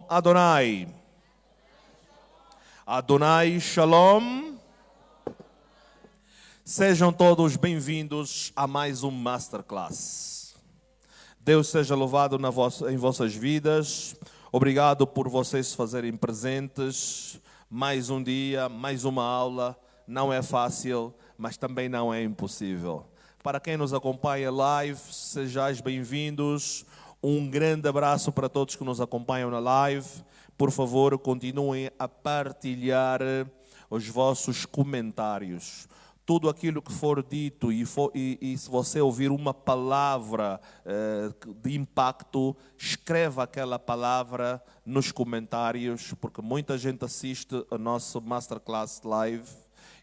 Adonai. Adonai Shalom. Sejam todos bem-vindos a mais um Masterclass. Deus seja louvado em vossas vidas. Obrigado por vocês se fazerem presentes. Mais um dia, mais uma aula. Não é fácil, mas também não é impossível. Para quem nos acompanha live, sejais bem-vindos. Um grande abraço para todos que nos acompanham na live. Por favor, continuem a partilhar os vossos comentários. Tudo aquilo que for dito e se você ouvir uma palavra de impacto, escreva aquela palavra nos comentários, porque muita gente assiste o nosso Masterclass Live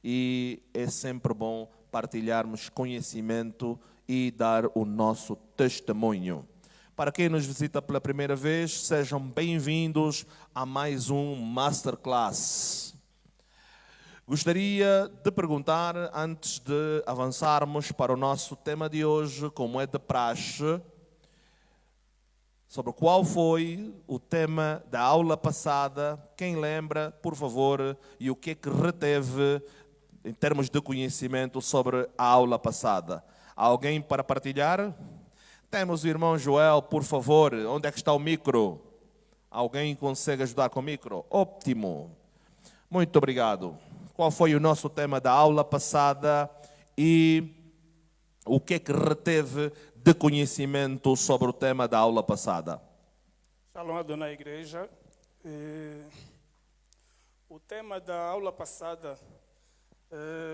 e é sempre bom partilharmos conhecimento e dar o nosso testemunho. Para quem nos visita pela primeira vez, sejam bem-vindos a mais um Masterclass. Gostaria de perguntar, antes de avançarmos para o nosso tema de hoje, como é de praxe, sobre qual foi o tema da aula passada. Quem lembra, por favor, e o que é que reteve em termos de conhecimento sobre a aula passada? Há alguém para partilhar? Temos o irmão Joel, por favor. Onde é que está o micro? Alguém consegue ajudar com o micro? Ótimo. Muito obrigado. Qual foi o nosso tema da aula passada e o que é que reteve de conhecimento sobre o tema da aula passada? Shalom Adonai Igreja. O tema da aula passada,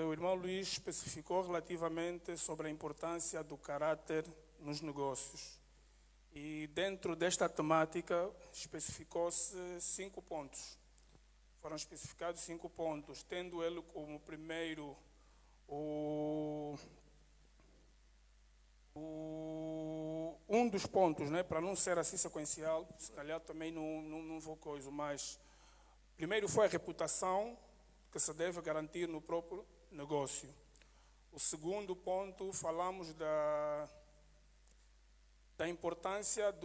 o irmão Luiz especificou relativamente sobre a importância do caráter nos negócios. E dentro desta temática especificou-se 5 pontos. Foram especificados 5 pontos, tendo ele como primeiro um dos pontos, né, para não ser assim sequencial, se calhar também não vou coisa, mas primeiro foi a reputação que se deve garantir no próprio negócio. O segundo ponto, falamos da importância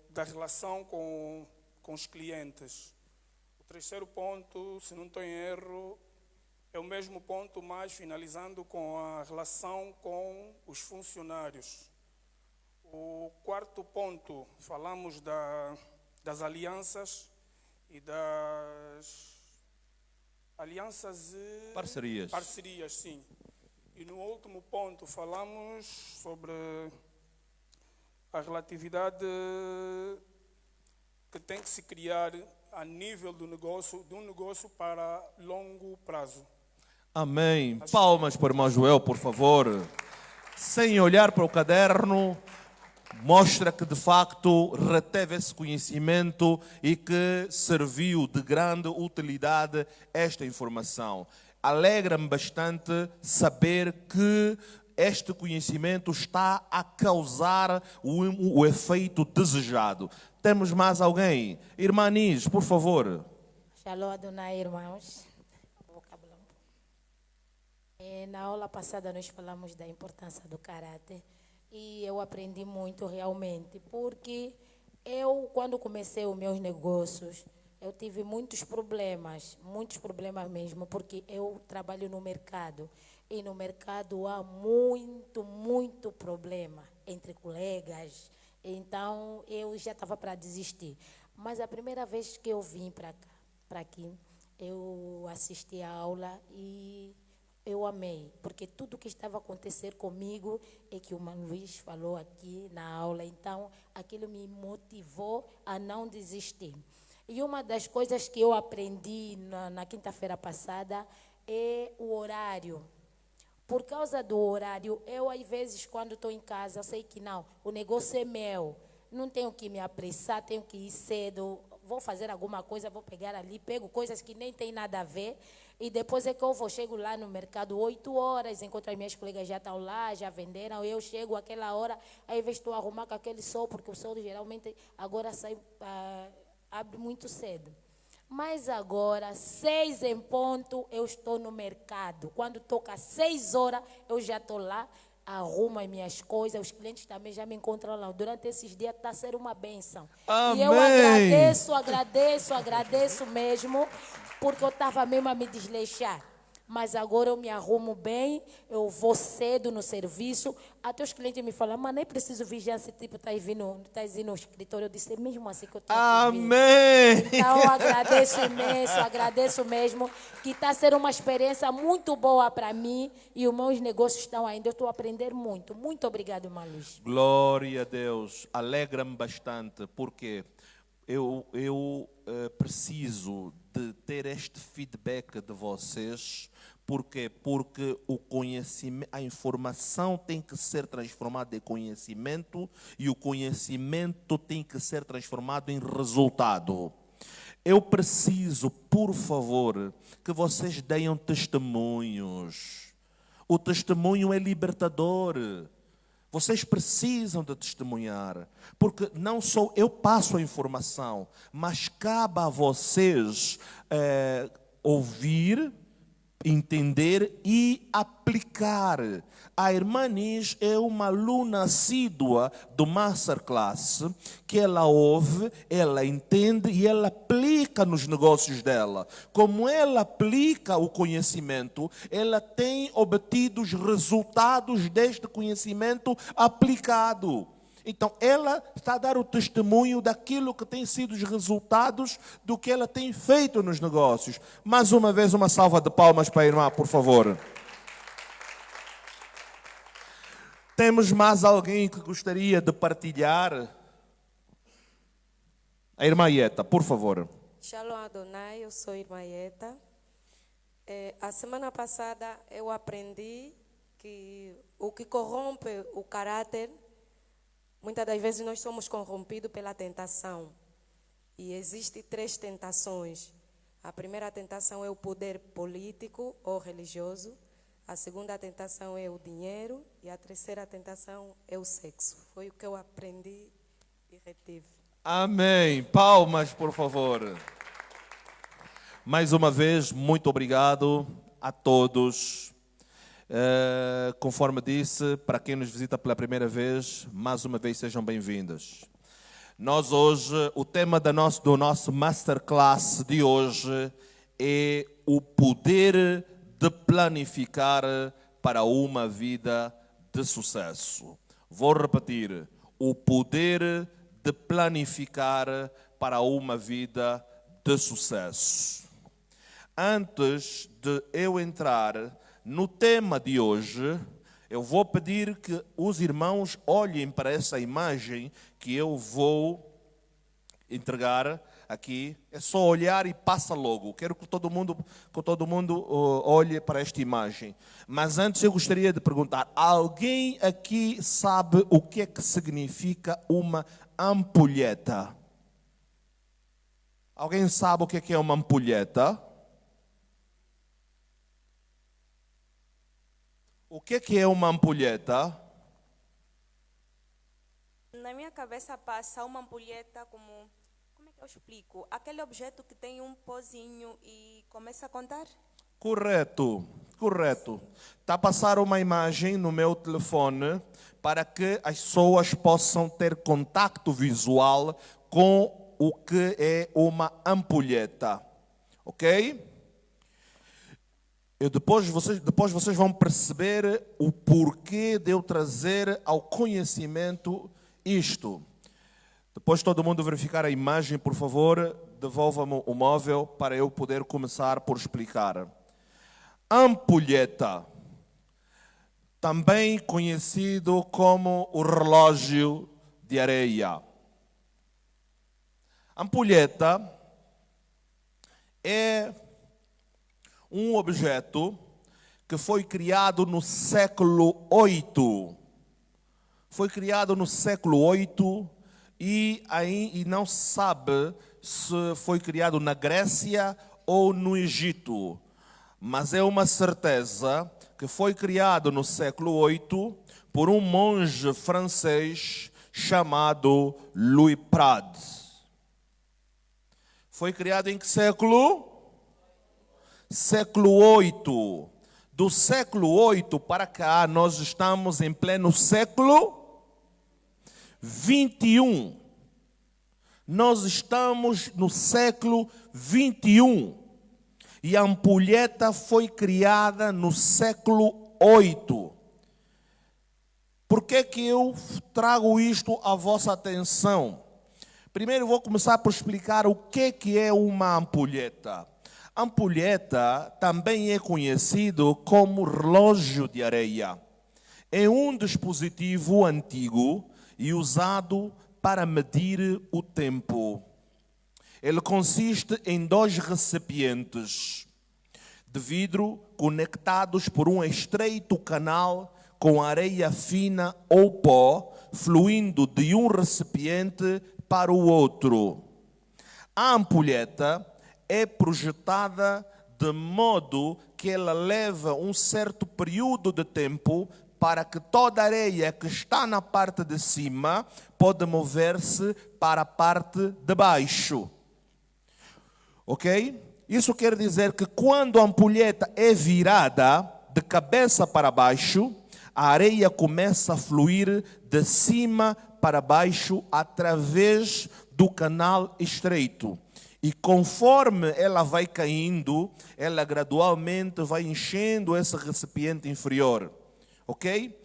da relação com os clientes. O terceiro ponto, se não estou em erro, é o mesmo ponto, mas finalizando com a relação com os funcionários. O quarto ponto, falamos das alianças e das alianças e parcerias, sim. E no último ponto, falamos sobre a relatividade que tem que se criar a nível de um negócio para longo prazo. Amém. Palmas para o irmão Joel, por favor. Sem olhar para o caderno, mostra que de facto reteve esse conhecimento e que serviu de grande utilidade esta informação. Alegra-me bastante saber que este conhecimento está a causar o efeito desejado. Temos mais alguém? Irmã Nis, por favor. Shalom Adonai, irmãos. Na aula passada nós falamos da importância do caráter e eu aprendi muito realmente, porque quando comecei os meus negócios, eu tive muitos problemas mesmo, porque eu trabalho no mercado e no mercado há muito problema entre colegas. Então, eu já estava para desistir. Mas a primeira vez que eu vim para aqui, eu assisti a aula e eu amei. Porque tudo que estava a acontecer comigo é que o irmão Luiz falou aqui na aula. Então, aquilo me motivou a não desistir. E uma das coisas que eu aprendi na quinta-feira passada é o horário. Por causa do horário, eu às vezes quando estou em casa, sei que não, o negócio é meu, não tenho que me apressar, tenho que ir cedo, vou fazer alguma coisa, vou pegar ali, pego coisas que nem tem nada a ver, e depois é que eu chego lá no mercado 8 horas, enquanto as minhas colegas já estão lá, já venderam, eu chego àquela hora, aí estou a arrumar com aquele sol, porque o sol geralmente agora abre muito cedo. Mas agora, 6 em ponto, eu estou no mercado. Quando toca 6 horas, eu já estou lá. arrumo as minhas coisas, os clientes também já me encontram lá. Durante esses dias está a ser uma bênção. Amém. E eu agradeço mesmo, porque eu estava mesmo a me desleixar. Mas agora eu me arrumo bem, eu vou cedo no serviço. Até os clientes me falam, mas nem preciso vigiar se tipo estás indo no escritório. Eu disse, é mesmo assim que eu tenho que vir. Amém. Então eu agradeço imenso, agradeço mesmo, que está sendo uma experiência muito boa para mim e os meus negócios estão ainda. Eu estou a aprender muito. Muito obrigado, irmã Luz. Glória a Deus. Alegra-me bastante, porque eu preciso de ter este feedback de vocês. Por quê? Porque o conhecimento, a informação tem que ser transformada em conhecimento e o conhecimento tem que ser transformado em resultado. Eu preciso, por favor, que vocês deem testemunhos. O testemunho é libertador. Vocês precisam de testemunhar, porque não só eu passo a informação, mas cabe a vocês ouvir, entender e aplicar. A irmã Nis é uma aluna assídua do Masterclass, que ela ouve, ela entende e ela aplica nos negócios dela. Como ela aplica o conhecimento, ela tem obtido os resultados deste conhecimento aplicado. Então, ela está a dar o testemunho daquilo que tem sido os resultados do que ela tem feito nos negócios. Mais uma vez, uma salva de palmas para a irmã, por favor. Temos mais alguém que gostaria de partilhar? A irmã Ieta, por favor. Shalom Adonai, eu sou a irmã Ieta. A semana passada eu aprendi que o que corrompe o caráter, muitas das vezes nós somos corrompidos pela tentação. E existem 3 tentações. A primeira tentação é o poder político ou religioso. A segunda tentação é o dinheiro. E a terceira tentação é o sexo. Foi o que eu aprendi e retive. Amém. Palmas, por favor. Mais uma vez, muito obrigado a todos. Conforme disse, para quem nos visita pela primeira vez, mais uma vez sejam bem-vindos. Nós hoje, o tema do nosso Masterclass de hoje é o poder de planificar para uma vida de sucesso. Vou repetir, o poder de planificar para uma vida de sucesso. Antes de eu entrar no tema de hoje, eu vou pedir que os irmãos olhem para essa imagem que eu vou entregar aqui. É só olhar e passa logo. Quero que todo mundo olhe para esta imagem. Mas antes eu gostaria de perguntar, alguém aqui sabe o que é que significa uma ampulheta? Alguém sabe o que é uma ampulheta? O que é uma ampulheta? Na minha cabeça passa uma ampulheta como é que eu explico? Aquele objeto que tem um pozinho e começa a contar? Correto. Está a passar uma imagem no meu telefone para que as pessoas possam ter contacto visual com o que é uma ampulheta. Ok? Depois vocês vão perceber o porquê de eu trazer ao conhecimento isto. Depois todo mundo verificar a imagem, por favor, devolva-me o móvel para eu poder começar por explicar. Ampulheta, também conhecido como o relógio de areia. Ampulheta é um objeto que foi criado no século VIII. Foi criado no século VIII e não se sabe se foi criado na Grécia ou no Egito. Mas é uma certeza que foi criado no século VIII por um monge francês chamado Louis Prade. Foi criado em que século? Século VIII. Do século 8 para cá, nós estamos em pleno século 21. Nós estamos no século 21. E a ampulheta foi criada no século 8. Por que eu trago isto à vossa atenção? Primeiro vou começar por explicar o que é uma ampulheta. Ampulheta também é conhecido como relógio de areia. É um dispositivo antigo e usado para medir o tempo. Ele consiste em 2 recipientes de vidro conectados por um estreito canal com areia fina ou pó, fluindo de um recipiente para o outro. A ampulheta é projetada de modo que ela leva um certo período de tempo para que toda a areia que está na parte de cima pode mover-se para a parte de baixo. Ok? Isso quer dizer que quando a ampulheta é virada de cabeça para baixo, a areia começa a fluir de cima para baixo através do canal estreito. E conforme ela vai caindo, ela gradualmente vai enchendo esse recipiente inferior. Ok?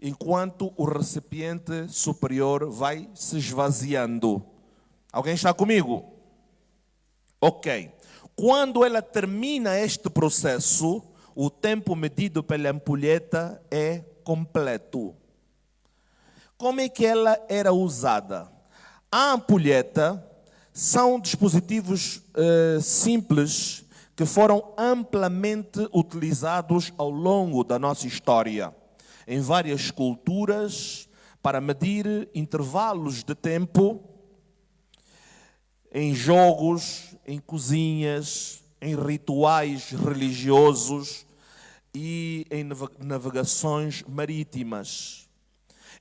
Enquanto o recipiente superior vai se esvaziando. Alguém está comigo? Ok. Quando ela termina este processo, o tempo medido pela ampulheta é completo. Como é que ela era usada? A ampulheta são dispositivos simples que foram amplamente utilizados ao longo da nossa história, em várias culturas, para medir intervalos de tempo, em jogos, em cozinhas, em rituais religiosos e em navegações marítimas.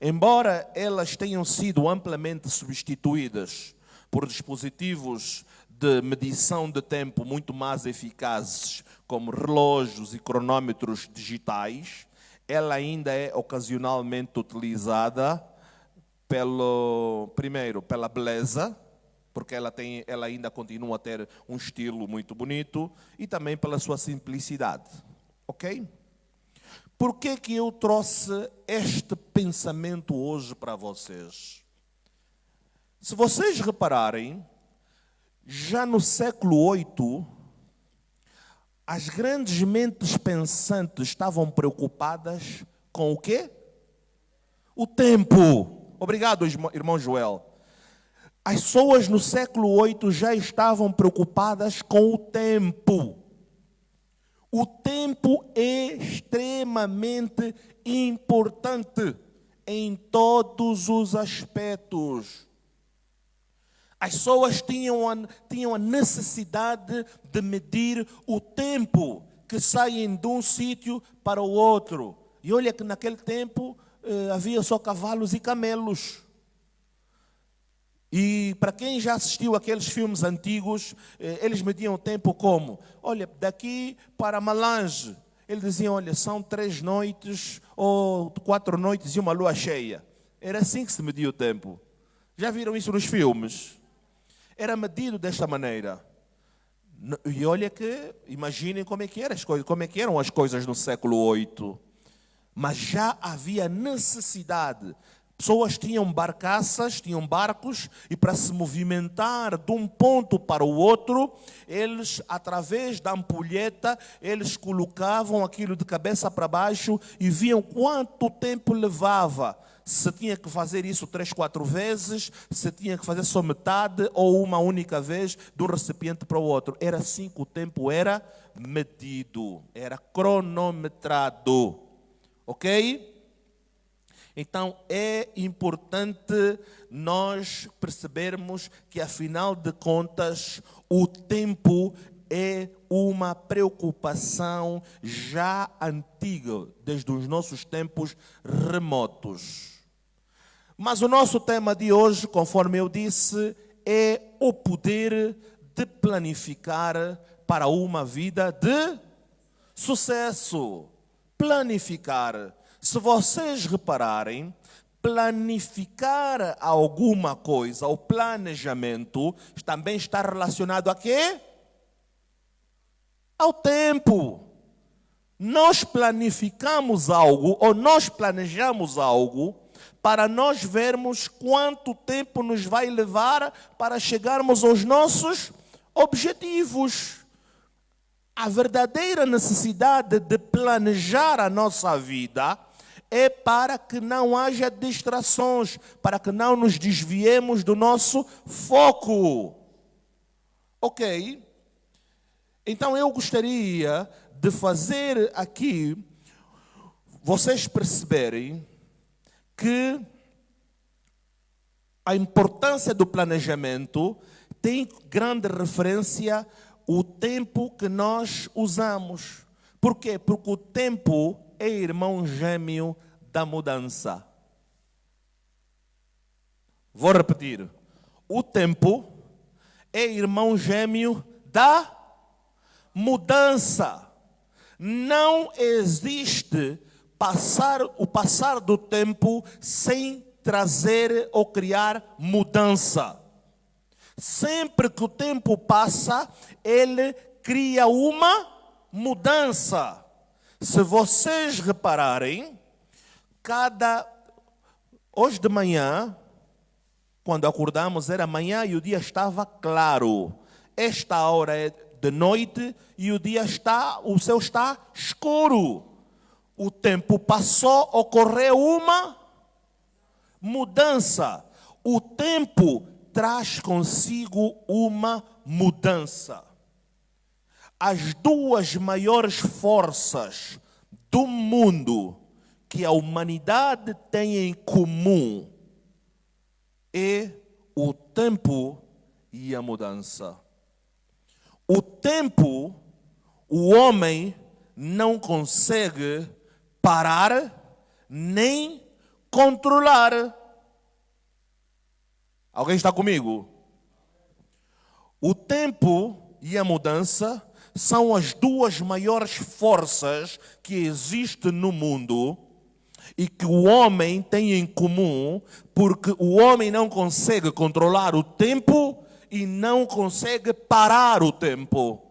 Embora elas tenham sido amplamente substituídas por dispositivos de medição de tempo muito mais eficazes, como relógios e cronômetros digitais, ela ainda é ocasionalmente utilizada primeiro pela beleza, porque ela ainda continua a ter um estilo muito bonito, e também pela sua simplicidade. Ok? Por que eu trouxe este pensamento hoje para vocês? Se vocês repararem, já no século VIII, as grandes mentes pensantes estavam preocupadas com o quê? O tempo. Obrigado, irmão Joel. As pessoas no século VIII já estavam preocupadas com o tempo. O tempo é extremamente importante em todos os aspectos. As pessoas tinham a necessidade de medir o tempo que saem de um sítio para o outro. E olha que naquele tempo havia só cavalos e camelos. E para quem já assistiu aqueles filmes antigos, eles mediam o tempo como? Olha, daqui para Malange, eles diziam, olha, são 3 noites ou 4 noites e uma lua cheia. Era assim que se media o tempo. Já viram isso nos filmes? Era medido desta maneira. E olha que, imaginem como é que eram as coisas no século VIII. Mas já havia necessidade. Pessoas tinham barcaças, tinham barcos, e para se movimentar de um ponto para o outro, eles, através da ampulheta, eles colocavam aquilo de cabeça para baixo e viam quanto tempo levava. Se tinha que fazer isso 3, 4 vezes, se tinha que fazer só metade ou uma única vez de um recipiente para o outro. Era assim que o tempo era medido, era cronometrado. Ok? Então é importante nós percebermos que, afinal de contas, o tempo é uma preocupação já antiga, desde os nossos tempos remotos. Mas o nosso tema de hoje, conforme eu disse, é o poder de planificar para uma vida de sucesso, planificar. Se vocês repararem, planificar alguma coisa, o planejamento, também está relacionado a quê? Ao tempo. Nós planificamos algo, ou nós planejamos algo, para nós vermos quanto tempo nos vai levar para chegarmos aos nossos objetivos. A verdadeira necessidade de planejar a nossa vida é para que não haja distrações, para que não nos desviemos do nosso foco. Ok? Então eu gostaria de fazer aqui vocês perceberem que a importância do planejamento tem grande referência o tempo que nós usamos. Por quê? Porque o tempo é irmão gêmeo da mudança. Vou repetir. O tempo é irmão gêmeo da mudança. Não existe o passar do tempo sem trazer ou criar mudança. Sempre que o tempo passa, ele cria uma mudança. Se vocês repararem, hoje de manhã, quando acordamos, era manhã e o dia estava claro. Esta hora é de noite e o céu está escuro. O tempo passou, ocorreu uma mudança. O tempo traz consigo uma mudança. As duas maiores forças do mundo que a humanidade tem em comum é o tempo e a mudança. O tempo, o homem não consegue parar nem controlar. Alguém está comigo? O tempo e a mudança são as duas maiores forças que existem no mundo e que o homem tem em comum, porque o homem não consegue controlar o tempo e não consegue parar o tempo.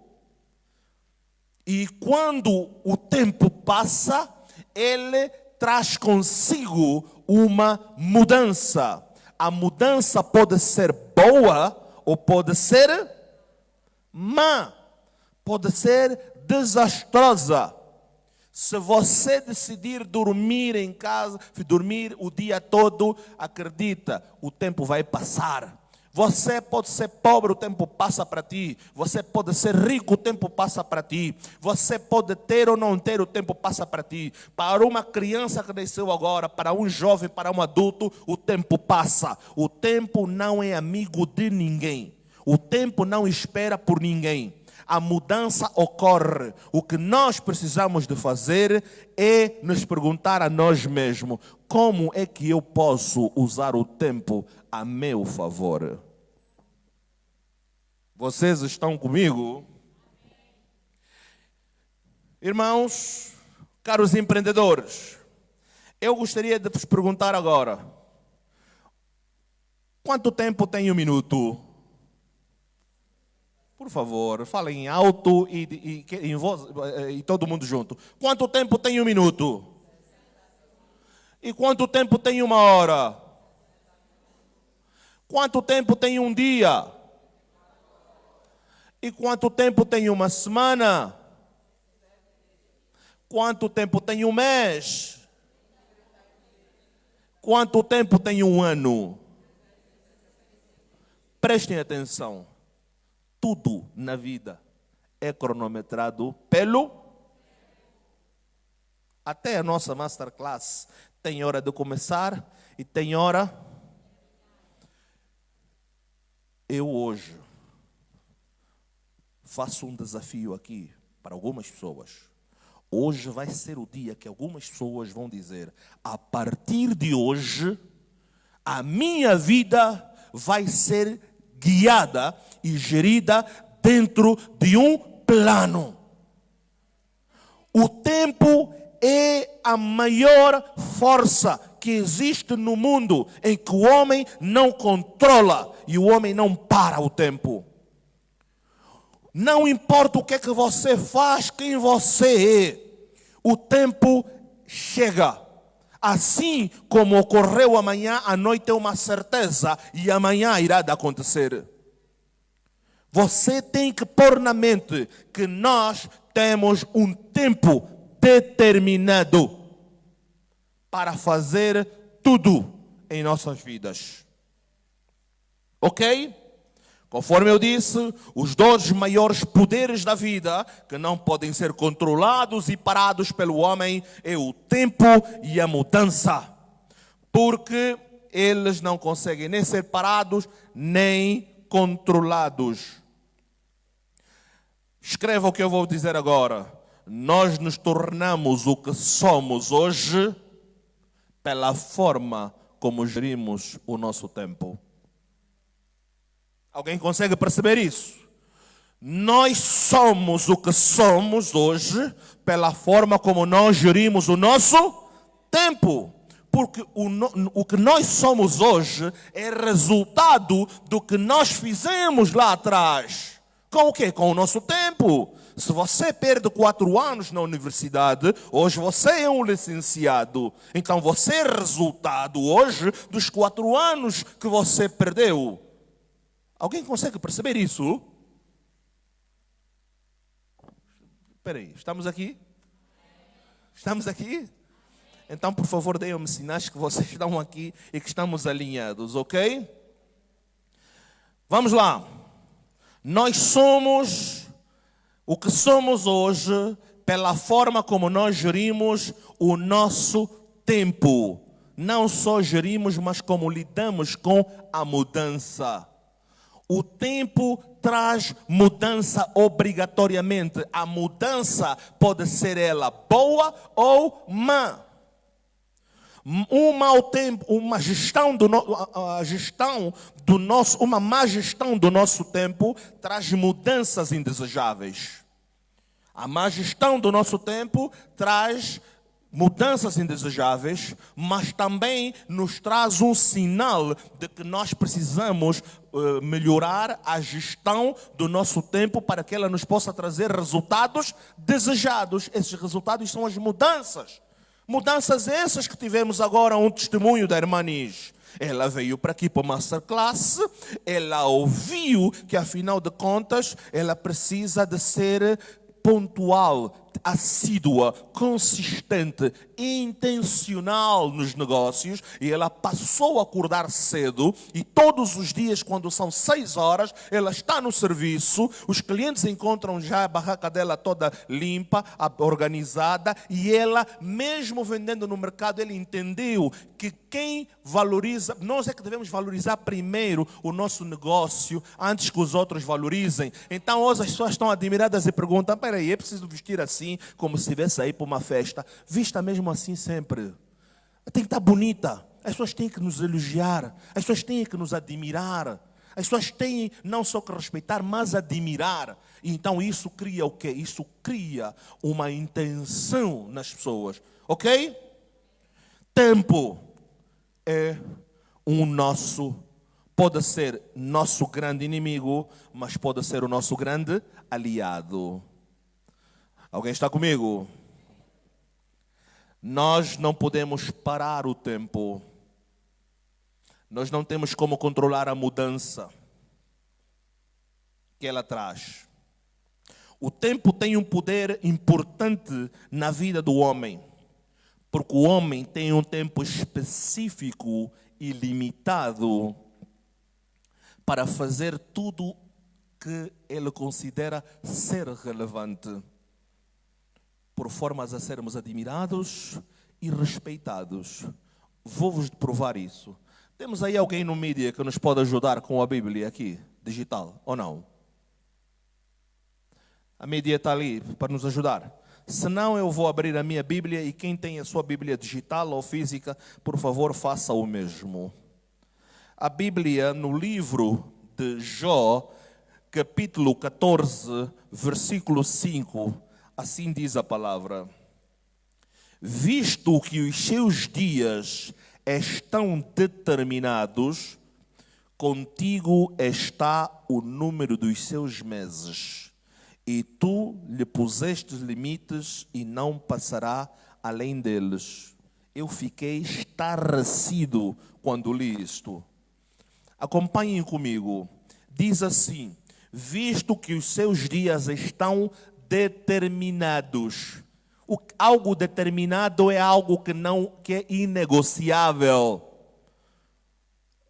E quando o tempo passa, ele traz consigo uma mudança. A mudança pode ser boa ou pode ser má, pode ser desastrosa. Se você decidir dormir em casa, dormir o dia todo, acredita, o tempo vai passar. Você pode ser pobre, o tempo passa para ti. Você pode ser rico, o tempo passa para ti. Você pode ter ou não ter, o tempo passa para ti. Para uma criança que nasceu agora, para um jovem, para um adulto, o tempo passa. O tempo não é amigo de ninguém. O tempo não espera por ninguém. A mudança ocorre. O que nós precisamos de fazer é nos perguntar a nós mesmos: como é que eu posso usar o tempo a meu favor? Vocês estão comigo? Irmãos, caros empreendedores, eu gostaria de vos perguntar agora: quanto tempo tem um minuto? Por favor, falem alto e todo mundo junto. Quanto tempo tem um minuto? E quanto tempo tem uma hora? Quanto tempo tem um dia? E quanto tempo tem uma semana? Quanto tempo tem um mês? Quanto tempo tem um ano? Prestem atenção. Tudo na vida é cronometrado pelo... Até a nossa masterclass tem hora de começar e tem hora... Eu hoje faço um desafio aqui para algumas pessoas. Hoje vai ser o dia que algumas pessoas vão dizer: a partir de hoje, a minha vida vai ser guiada e gerida dentro de um plano. O tempo é a maior força que existe no mundo em que o homem não controla e o homem não para o tempo. Não importa o que é que você faz, quem você é, o tempo chega. Assim como ocorreu amanhã, a noite é uma certeza e amanhã irá acontecer. Você tem que pôr na mente que nós temos um tempo determinado para fazer tudo em nossas vidas. Ok? Conforme eu disse, os dois maiores poderes da vida, que não podem ser controlados e parados pelo homem, é o tempo e a mudança. Porque eles não conseguem nem ser parados, nem controlados. Escreva o que eu vou dizer agora. Nós nos tornamos o que somos hoje pela forma como gerimos o nosso tempo. Alguém consegue perceber isso? Nós somos o que somos hoje pela forma como nós gerimos o nosso tempo. Porque o que nós somos hoje é resultado do que nós fizemos lá atrás. Com o quê? Com o nosso tempo. Se você perde 4 anos na universidade, hoje você é um licenciado. Então você é resultado hoje dos 4 anos que você perdeu. Alguém consegue perceber isso? Espera aí, estamos aqui? Estamos aqui? Então, por favor, deem-me sinais que vocês estão aqui e que estamos alinhados, ok? Vamos lá. Nós somos o que somos hoje pela forma como nós gerimos o nosso tempo. Não só gerimos, mas como lidamos com a mudança. O tempo traz mudança obrigatoriamente. A mudança pode ser ela boa ou má. Uma má gestão do nosso tempo traz mudanças indesejáveis. A má gestão do nosso tempo traz mudanças indesejáveis, mas também nos traz um sinal de que nós precisamos melhorar a gestão do nosso tempo para que ela nos possa trazer resultados desejados. Esses resultados são as mudanças. Mudanças essas que tivemos agora um testemunho da irmã Nis. Ela veio para aqui para o Masterclass, ela ouviu que afinal de contas ela precisa de ser pontual, assídua, consistente, intencional nos negócios, e ela passou a acordar cedo e todos os dias, quando são 6 horas, ela está no serviço, os clientes encontram já a barraca dela toda limpa, organizada, e ela, mesmo vendendo no mercado, ela entendeu que quem valoriza, nós é que devemos valorizar primeiro o nosso negócio antes que os outros valorizem. Então hoje as pessoas estão admiradas e perguntam: peraí, é preciso vestir assim como se estivesse aí para uma festa? Vista mesmo assim sempre. Tem que estar bonita. As pessoas têm que nos elogiar, as pessoas têm que nos admirar, as pessoas têm não só que respeitar, mas admirar. E então isso cria o quê? Isso cria uma intenção nas pessoas, ok? Tempo é pode ser nosso grande inimigo, mas pode ser o nosso grande aliado. Alguém está comigo? Nós não podemos parar o tempo. Nós não temos como controlar a mudança que ela traz. O tempo tem um poder importante na vida do homem. Porque o homem tem um tempo específico e limitado para fazer tudo que ele considera ser relevante, por formas a sermos admirados e respeitados. Vou-vos provar isso. Temos aí alguém no mídia que nos pode ajudar com a Bíblia aqui, digital, ou não? A mídia está ali para nos ajudar. Se não, eu vou abrir a minha Bíblia, e quem tem a sua Bíblia digital ou física, por favor, faça o mesmo. A Bíblia, no livro de Jó, capítulo 14, versículo 5, Assim diz a palavra: visto que os seus dias estão determinados, contigo está o número dos seus meses, e tu lhe puseste limites e não passará além deles. Eu fiquei estarrecido quando li isto. Acompanhem comigo. Diz assim: visto que os seus dias estão determinados. Algo determinado é algo que é inegociável.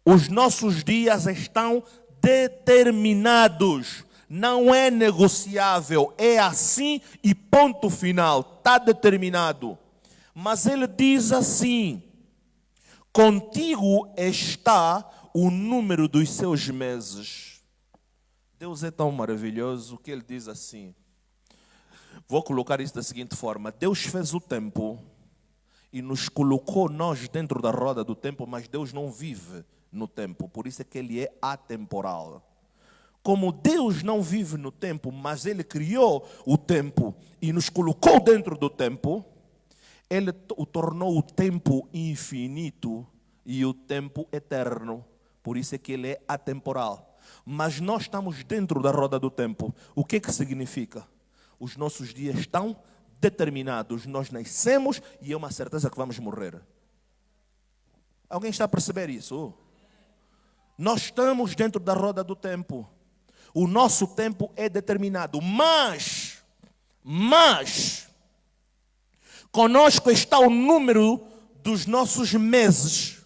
Os nossos dias estão determinados. Não é negociável. É assim e ponto final. Está determinado. Mas ele diz assim: contigo está o número dos seus meses. Deus é tão maravilhoso que ele diz assim. Vou colocar isso da seguinte forma: Deus fez o tempo e nos colocou nós dentro da roda do tempo, mas Deus não vive no tempo, por isso é que ele é atemporal. Como Deus não vive no tempo, mas ele criou o tempo e nos colocou dentro do tempo, ele tornou o tempo infinito e o tempo eterno, por isso é que ele é atemporal. Mas nós estamos dentro da roda do tempo. O que significa? Os nossos dias estão determinados. Nós nascemos e é uma certeza que vamos morrer. Alguém está a perceber isso? Nós estamos dentro da roda do tempo. O nosso tempo é determinado. Mas, conosco está o número dos nossos meses.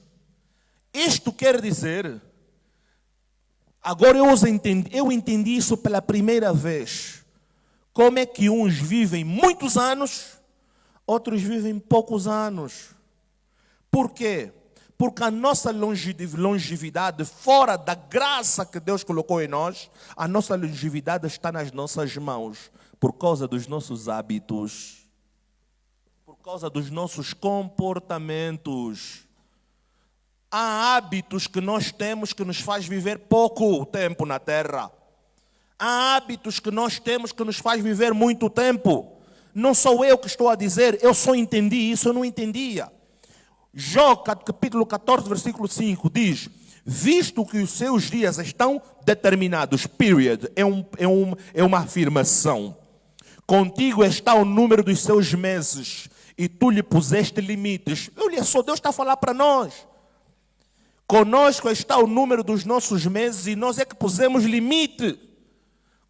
Isto quer dizer, agora eu entendi isso pela primeira vez. Como é que uns vivem muitos anos, outros vivem poucos anos. Por quê? Porque a nossa longevidade, fora da graça que Deus colocou em nós, a nossa longevidade está nas nossas mãos, por causa dos nossos hábitos, por causa dos nossos comportamentos. Há hábitos que nós temos que nos faz viver pouco tempo na terra. Há hábitos que nós temos que nos faz viver muito tempo. Não sou eu que estou a dizer, eu só entendi isso, eu não entendia. Jó, capítulo 14, versículo 5, diz: visto que os seus dias estão determinados, period, é uma afirmação. Contigo está o número dos seus meses, e tu lhe puseste limites. Olha só, Deus está a falar para nós. Conosco está o número dos nossos meses, e nós é que pusemos limite.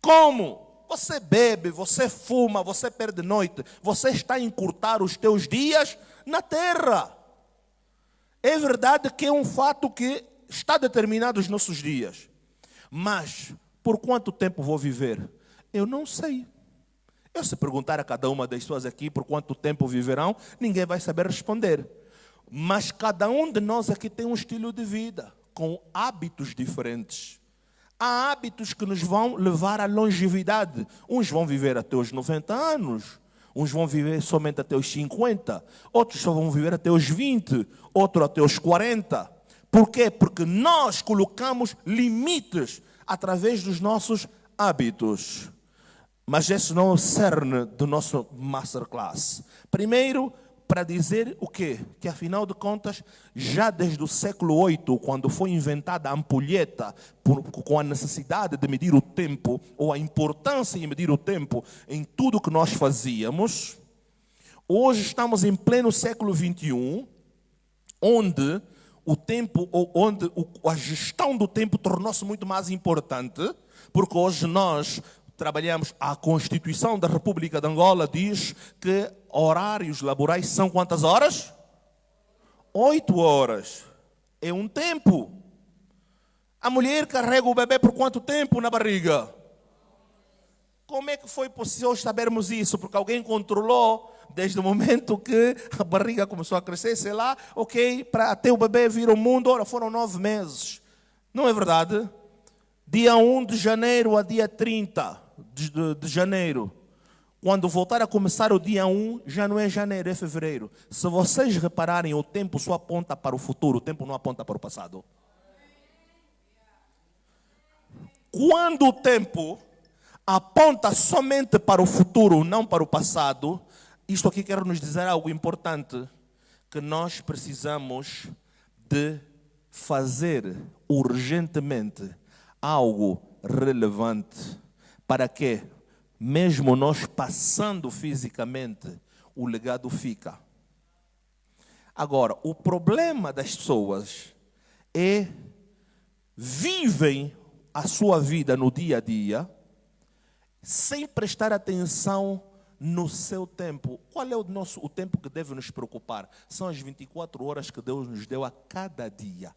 Como? Você bebe, você fuma, você perde noite, você está a encurtar os teus dias na terra. É verdade que é um fato que está determinado os nossos dias. Mas, por quanto tempo vou viver? Eu não sei. Eu se perguntar a cada uma das pessoas aqui por quanto tempo viverão, ninguém vai saber responder. Mas cada um de nós aqui tem um estilo de vida, com hábitos diferentes. Há hábitos que nos vão levar à longevidade. Uns vão viver até os 90 anos. Uns vão viver somente até os 50, outros só vão viver até os 20, outros até os 40. Por quê? Porque nós colocamos limites através dos nossos hábitos. Mas esse não é o cerne do nosso Masterclass. Primeiro, para dizer o quê? Que afinal de contas, já desde o século VIII, quando foi inventada a ampulheta, com a necessidade de medir o tempo, ou a importância em medir o tempo em tudo que nós fazíamos, hoje estamos em pleno século XXI, onde o tempo, onde a gestão do tempo tornou-se muito mais importante, porque hoje nós trabalhamos, a Constituição da República de Angola diz que horários laborais são quantas horas? 8 horas. É um tempo. A mulher carrega o bebê por quanto tempo na barriga? Como é que foi possível sabermos isso? Porque alguém controlou desde o momento que a barriga começou a crescer, sei lá, ok, para até o bebê vir ao mundo, ora, foram 9 meses. Não é verdade? Dia 1 de janeiro a dia 30 de janeiro. Quando voltar a começar o dia 1, já não é janeiro, é fevereiro. Se vocês repararem, o tempo só aponta para o futuro, o tempo não aponta para o passado. Quando o tempo aponta somente para o futuro, não para o passado, isto aqui quer nos dizer algo importante, que nós precisamos de fazer urgentemente algo relevante para que, mesmo nós passando fisicamente, o legado fica. Agora, o problema das pessoas é vivem a sua vida no dia a dia sem prestar atenção no seu tempo. Qual é o tempo que deve nos preocupar? São as 24 horas que Deus nos deu a cada dia.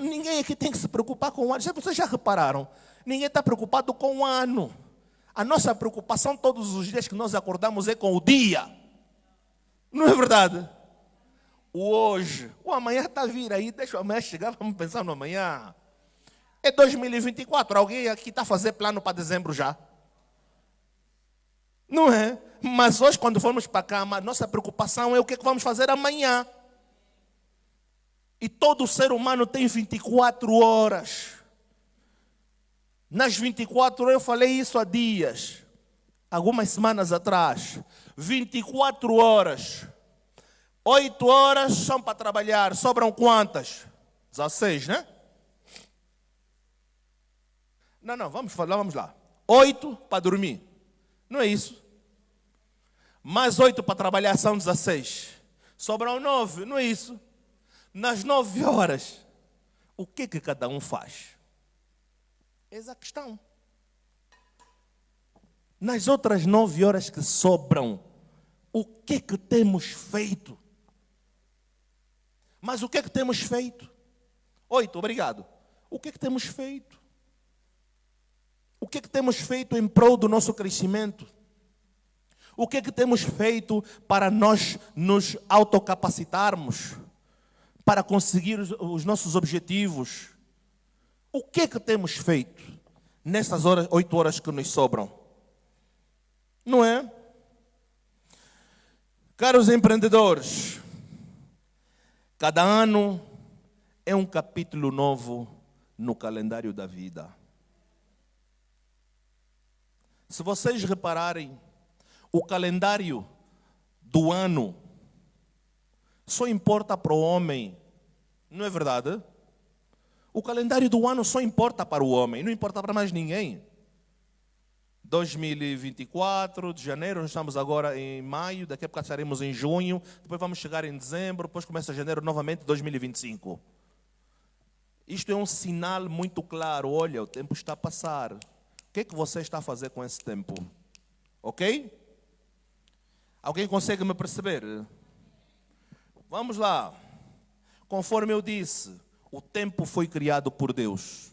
Ninguém aqui tem que se preocupar com o ano. Vocês já repararam? Ninguém está preocupado com o ano. A nossa preocupação todos os dias que nós acordamos é com o dia. Não é verdade? O hoje. O amanhã está a vir aí. Deixa o amanhã chegar, vamos pensar no amanhã. É 2024. Alguém aqui está a fazer plano para dezembro já? Não é? Mas hoje, quando formos para a cama, nossa preocupação é o que vamos fazer amanhã. E todo ser humano tem 24 horas. Nas 24 horas, eu falei isso há dias, algumas semanas atrás. 24 horas. 8 horas são para trabalhar. Sobram quantas? 16, né? Não, vamos lá. 8 para dormir. Não é isso? Mais 8 para trabalhar são 16. Sobram 9, não é isso? Nas 9 horas, o que cada um faz? Eis a questão. Nas outras 9 horas que sobram, o que temos feito? Mas o que temos feito? 8, obrigado. O que temos feito? O que temos feito em prol do nosso crescimento? O que temos feito para nós nos autocapacitarmos? Para conseguir os nossos objetivos? O que temos feito nessas 8 horas que nos sobram? Não é? Caros empreendedores, cada ano é um capítulo novo no calendário da vida. Se vocês repararem, o calendário do ano só importa para o homem, não é verdade? O calendário do ano só importa para o homem, não importa para mais ninguém. 2024, de janeiro, nós estamos agora em maio, daqui a pouco estaremos em junho, depois vamos chegar em dezembro, depois começa janeiro novamente, 2025. Isto é um sinal muito claro, olha, o tempo está a passar. O que você está a fazer com esse tempo? Ok? Alguém consegue me perceber? Vamos lá. Conforme eu disse, o tempo foi criado por Deus.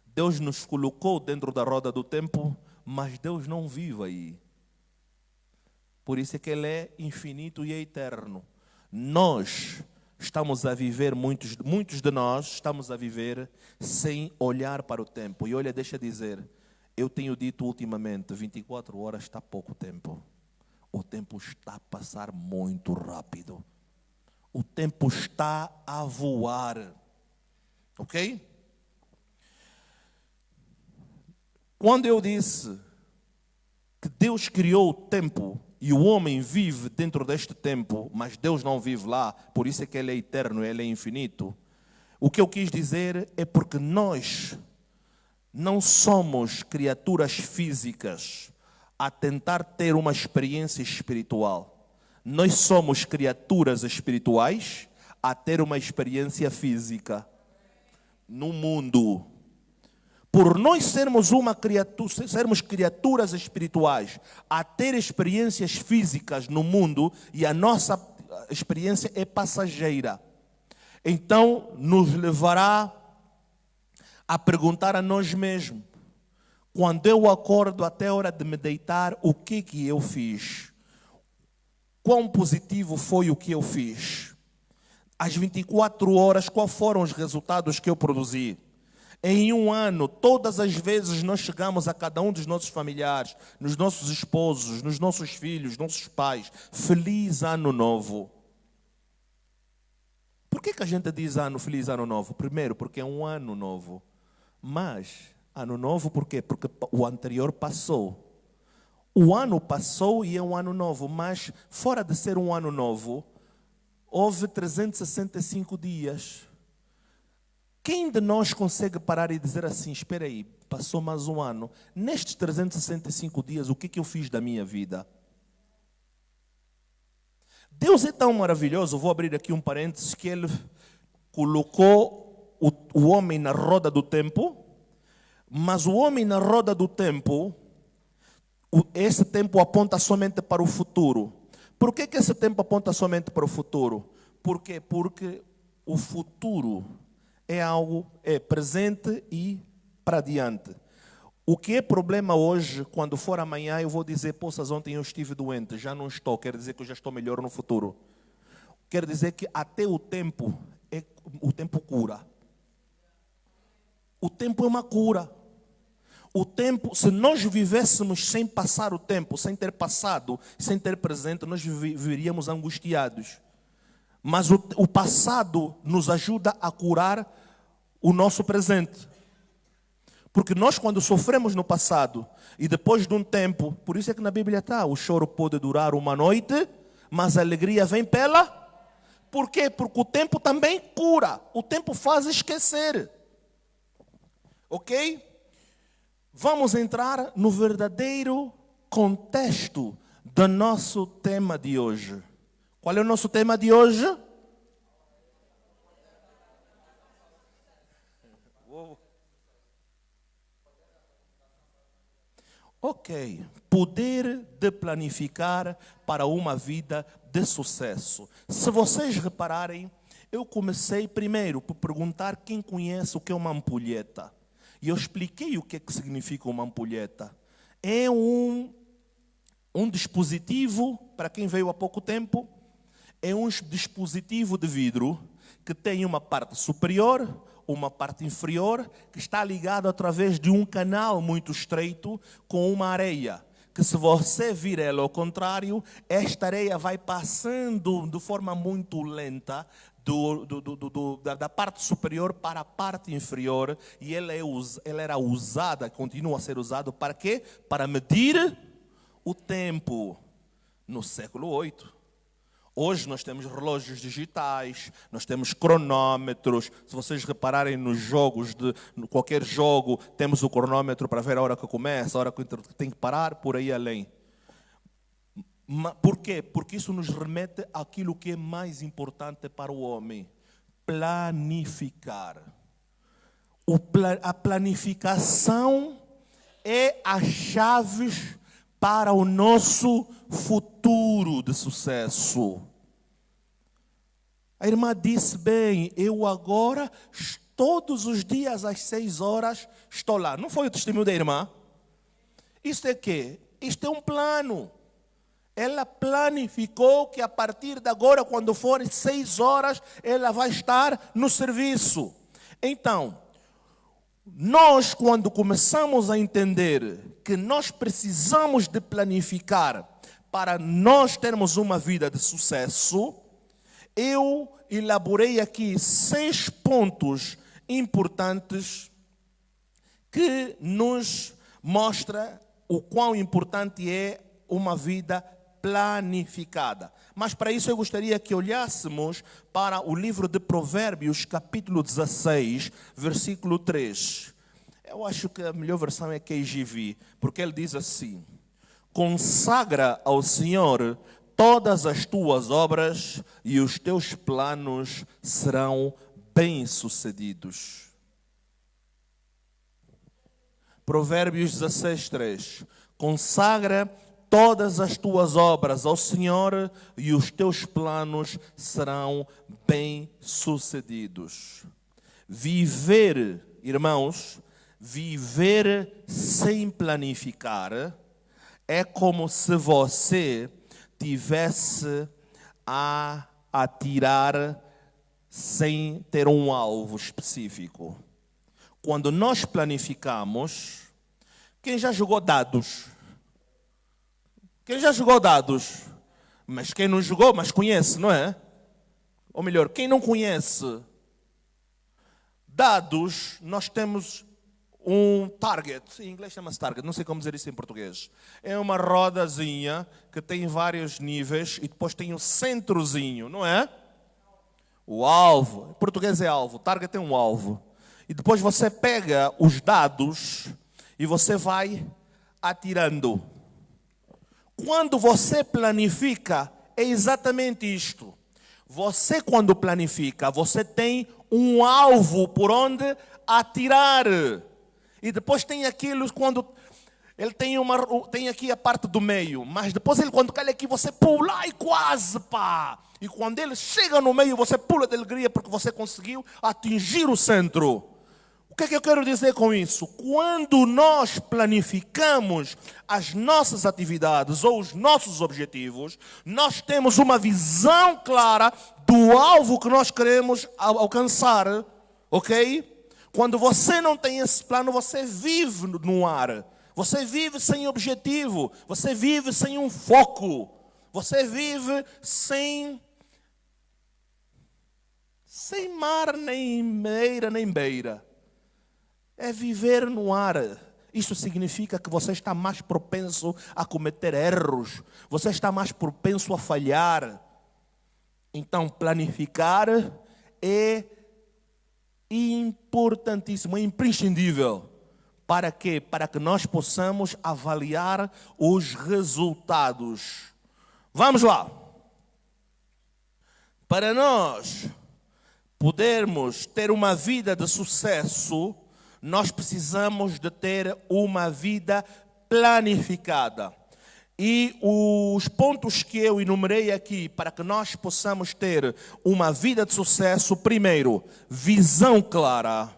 Deus nos colocou dentro da roda do tempo, mas Deus não vive aí. Por isso é que Ele é infinito e é eterno. Nós estamos a viver, muitos de nós estamos a viver sem olhar para o tempo. E olha, deixa eu dizer, eu tenho dito ultimamente, 24 horas está pouco tempo. O tempo está a passar muito rápido. O tempo está a voar. Ok? Quando eu disse que Deus criou o tempo e o homem vive dentro deste tempo, mas Deus não vive lá, por isso é que Ele é eterno, Ele é infinito. O que eu quis dizer é porque nós não somos criaturas físicas a tentar ter uma experiência espiritual. Nós somos criaturas espirituais a ter uma experiência física no mundo. Por nós sermos sermos criaturas espirituais a ter experiências físicas no mundo, e a nossa experiência é passageira, então nos levará a perguntar a nós mesmos, quando eu acordo até a hora de me deitar, o que eu fiz? Quão positivo foi o que eu fiz? Às 24 horas, quais foram os resultados que eu produzi? Em um ano, todas as vezes nós chegamos a cada um dos nossos familiares, nos nossos esposos, nos nossos filhos, nossos pais, feliz ano novo. Por que a gente diz feliz ano novo? Primeiro, porque é um ano novo. Mas Ano novo por quê? Porque o anterior passou. O ano passou e é um ano novo, mas fora de ser um ano novo, houve 365 dias. Quem de nós consegue parar e dizer assim, espera aí, passou mais um ano. Nestes 365 dias, o que eu fiz da minha vida? Deus é tão maravilhoso, vou abrir aqui um parênteses, que Ele colocou o homem na roda do tempo, mas o homem na roda do tempo, esse tempo aponta somente para o futuro. Por que esse tempo aponta somente para o futuro? Por quê? Porque o futuro é presente e para diante. O que é problema hoje, quando for amanhã, eu vou dizer, poças, ontem eu estive doente, já não estou, quer dizer que eu já estou melhor no futuro. Quer dizer que até o tempo cura. O tempo é uma cura. O tempo, se nós vivêssemos sem passar o tempo, sem ter passado, sem ter presente, nós viveríamos angustiados. Mas o passado nos ajuda a curar o nosso presente. Porque nós, quando sofremos no passado, e depois de um tempo, por isso é que na Bíblia está, o choro pode durar uma noite, mas a alegria vem pela... Por quê? Porque o tempo também cura. O tempo faz esquecer. Ok? Vamos entrar no verdadeiro contexto do nosso tema de hoje. Qual é o nosso tema de hoje? Ok. Poder de planificar para uma vida de sucesso. Se vocês repararem, eu comecei primeiro por perguntar quem conhece o que é uma ampulheta. E eu expliquei o que significa uma ampulheta. É um dispositivo, para quem veio há pouco tempo, é um dispositivo de vidro que tem uma parte superior, uma parte inferior, que está ligado através de um canal muito estreito com uma areia. Que se você vir ela ao contrário, esta areia vai passando de forma muito lenta da parte superior para a parte inferior, e ela era usada, continua a ser usada para quê? Para medir o tempo no século VIII. Hoje nós temos relógios digitais, nós temos cronômetros. Se vocês repararem nos jogos, qualquer jogo, temos o cronômetro para ver a hora que começa, a hora que tem que parar, por aí além. Por quê? Porque isso nos remete àquilo que é mais importante para o homem: planificar. A planificação é a chave para o nosso futuro de sucesso. A irmã disse bem, eu agora, todos os dias às 6 horas, estou lá. Não foi o testemunho da irmã? Isto é quê? Isto é um plano. Ela planificou que a partir de agora, quando forem 6 horas, ela vai estar no serviço. Então, nós, quando começamos a entender que nós precisamos de planificar para nós termos uma vida de sucesso, eu elaborei aqui 6 pontos importantes que nos mostra o quão importante é uma vida planificada. Mas para isso eu gostaria que olhássemos para o livro de Provérbios, capítulo 16, versículo 3. Eu acho que a melhor versão é KJV, porque ele diz assim: consagra ao Senhor todas as tuas obras e os teus planos serão bem-sucedidos. Provérbios 16, 3. Consagra todas as tuas obras ao Senhor e os teus planos serão bem-sucedidos. Viver, irmãos, viver sem planificar é como se você tivesse a atirar sem ter um alvo específico. Quando nós planificamos, quem já jogou dados? Quem já jogou dados? Mas quem não jogou, mas conhece, não é? Ou melhor, quem não conhece dados, nós temos um target, em inglês chama-se target, não sei como dizer isso em português. É uma rodazinha que tem vários níveis e depois tem um centrozinho, não é? O alvo, em português é alvo, target é um alvo. E depois você pega os dados e você vai atirando. Quando você planifica, é exatamente isto. Você, quando planifica, você tem um alvo por onde atirar. E depois tem aquilo quando ele tem aqui a parte do meio, mas depois ele quando cai aqui você pula e quase pá. E quando ele chega no meio você pula de alegria porque você conseguiu atingir o centro. O que é que eu quero dizer com isso? Quando nós planificamos as nossas atividades ou os nossos objetivos, nós temos uma visão clara do alvo que nós queremos alcançar, ok? Quando você não tem esse plano, você vive no ar. Você vive sem objetivo. Você vive sem um foco. Você vive sem mar, nem meira, nem beira. É viver no ar. Isso significa que você está mais propenso a cometer erros. Você está mais propenso a falhar. Então, planificar é importantíssimo, é imprescindível. Para quê? Para que nós possamos avaliar os resultados. Vamos lá. Para nós podermos ter uma vida de sucesso, nós precisamos de ter uma vida planificada. E os pontos que eu enumerei aqui para que nós possamos ter uma vida de sucesso, primeiro, visão clara.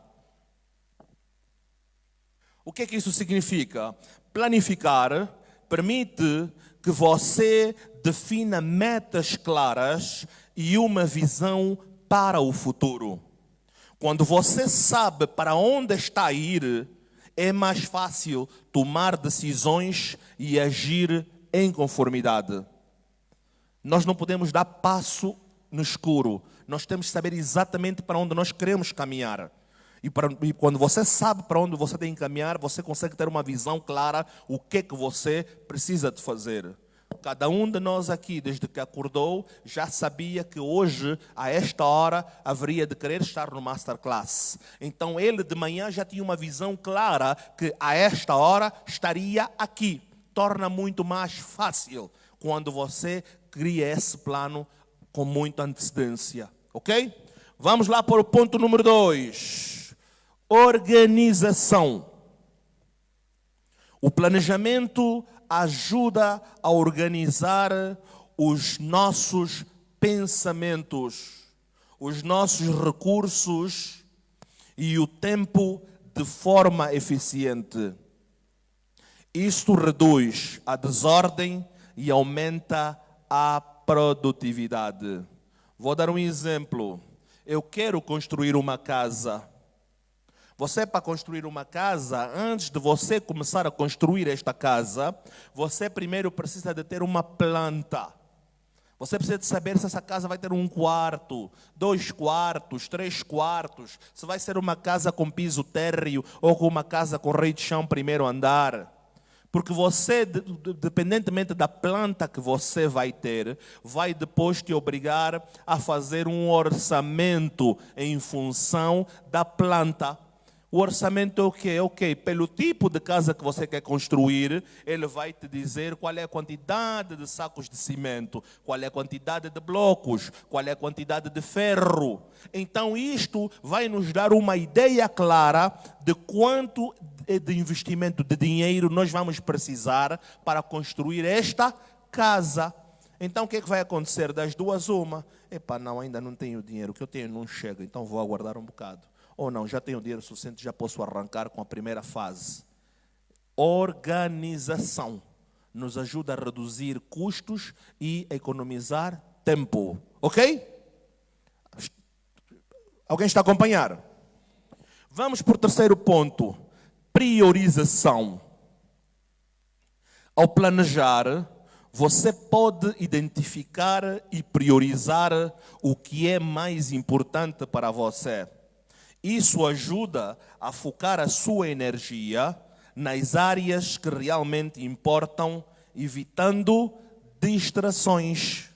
O que é que isso significa? Planificar permite que você defina metas claras e uma visão para o futuro. Quando você sabe para onde está a ir, é mais fácil tomar decisões e agir em conformidade. Nós não podemos dar passo no escuro. Nós temos que saber exatamente para onde nós queremos caminhar. E quando você sabe para onde você tem que caminhar, você consegue ter uma visão clara o que é que você precisa de fazer. Cada um de nós aqui, desde que acordou, já sabia que hoje, a esta hora, haveria de querer estar no Masterclass. Então ele de manhã já tinha uma visão clara que a esta hora estaria aqui. Torna muito mais fácil quando você cria esse plano com muita antecedência. Ok? Vamos lá para o ponto número 2. Organização. O planejamento ajuda a organizar os nossos pensamentos, os nossos recursos e o tempo de forma eficiente. Isto reduz a desordem e aumenta a produtividade. Vou dar um exemplo. Eu quero construir uma casa. Você, para construir uma casa, antes de você começar a construir esta casa, você primeiro precisa de ter uma planta. Você precisa de saber se essa casa vai ter 1 quarto, 2 quartos, 3 quartos, se vai ser uma casa com piso térreo ou com uma casa com rei de chão primeiro andar. Porque você, dependentemente da planta que você vai ter, vai depois te obrigar a fazer um orçamento em função da planta. O orçamento é o quê? Ok, pelo tipo de casa que você quer construir, ele vai te dizer qual é a quantidade de sacos de cimento, qual é a quantidade de blocos, qual é a quantidade de ferro. Então isto vai nos dar uma ideia clara de quanto de investimento de dinheiro nós vamos precisar para construir esta casa. Então o que é que vai acontecer? Das duas uma. Não, ainda não tenho dinheiro, o que eu tenho não chega, então vou aguardar um bocado. Ou não, já tenho dinheiro suficiente, já posso arrancar com a primeira fase. Organização nos ajuda a reduzir custos e economizar tempo. Ok? Alguém está a acompanhar? Vamos para o terceiro ponto. Priorização. Ao planejar, você pode identificar e priorizar o que é mais importante para você. Isso ajuda a focar a sua energia nas áreas que realmente importam, evitando distrações.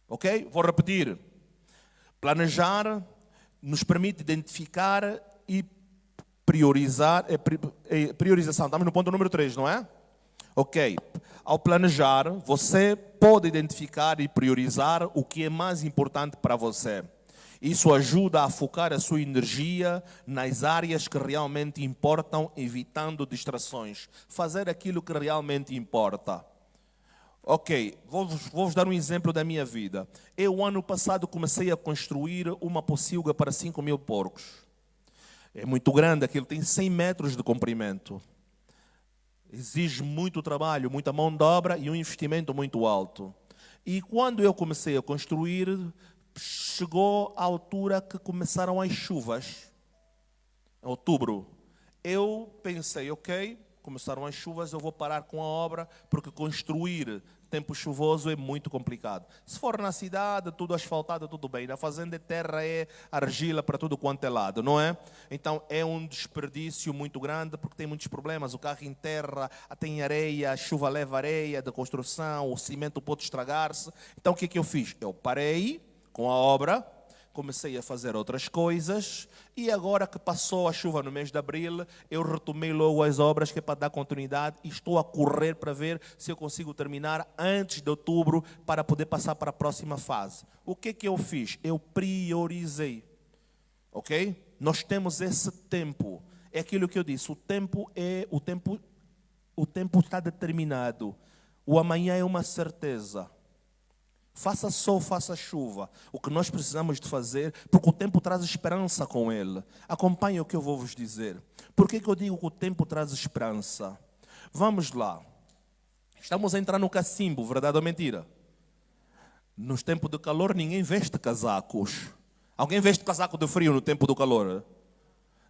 Ok? Vou repetir. Planejar nos permite identificar e priorizar. Priorização, estamos no ponto número 3, não é? Ok. Ao planejar, você pode identificar e priorizar o que é mais importante para você. Isso ajuda a focar a sua energia nas áreas que realmente importam, evitando distrações. Fazer aquilo que realmente importa. Ok, vou-vos dar um exemplo da minha vida. Eu, ano passado, comecei a construir uma pocilga para 5.000 porcos. É muito grande, aquilo tem 100 metros de comprimento. Exige muito trabalho, muita mão de obra e um investimento muito alto. E quando eu comecei a construir, chegou a altura que começaram as chuvas. Em outubro. Eu pensei, ok, começaram as chuvas, eu vou parar com a obra, porque construir tempo chuvoso é muito complicado. Se for na cidade, tudo asfaltado, tudo bem. Na fazenda, terra é argila para tudo quanto é lado, não é? Então é um desperdício muito grande, porque tem muitos problemas. O carro enterra, tem areia, a chuva leva areia da construção, o cimento pode estragar-se. Então o que é que eu fiz? Eu parei com a obra, comecei a fazer outras coisas e agora que passou a chuva no mês de abril, eu retomei logo as obras que é para dar continuidade e estou a correr para ver se eu consigo terminar antes de outubro para poder passar para a próxima fase. O que é que eu fiz? Eu priorizei. Ok? Nós temos esse tempo. É aquilo que eu disse, o tempo está determinado. O amanhã é uma certeza. Faça sol, faça chuva. O que nós precisamos de fazer, porque o tempo traz esperança com ele. Acompanhe o que eu vou vos dizer. Por que eu digo que o tempo traz esperança? Vamos lá. Estamos a entrar no cacimbo, verdade ou mentira? Nos tempos de calor ninguém veste casacos. Alguém veste casaco de frio no tempo do calor?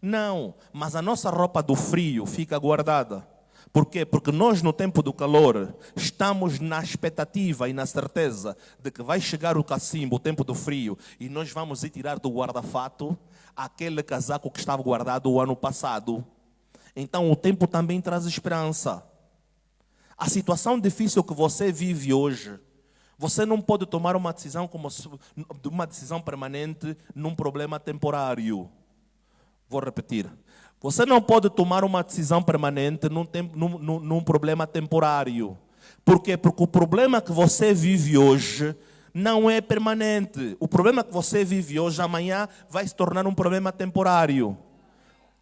Não, mas a nossa roupa do frio fica guardada. Por quê? Porque nós, no tempo do calor, estamos na expectativa e na certeza de que vai chegar o cacimbo, o tempo do frio, e nós vamos ir tirar do guarda-fato aquele casaco que estava guardado o ano passado. Então, o tempo também traz esperança. A situação difícil que você vive hoje, você não pode tomar uma decisão permanente num problema temporário. Vou repetir. Você não pode tomar uma decisão permanente num problema temporário. Por quê? Porque o problema que você vive hoje não é permanente. O problema que você vive hoje, amanhã, vai se tornar um problema temporário.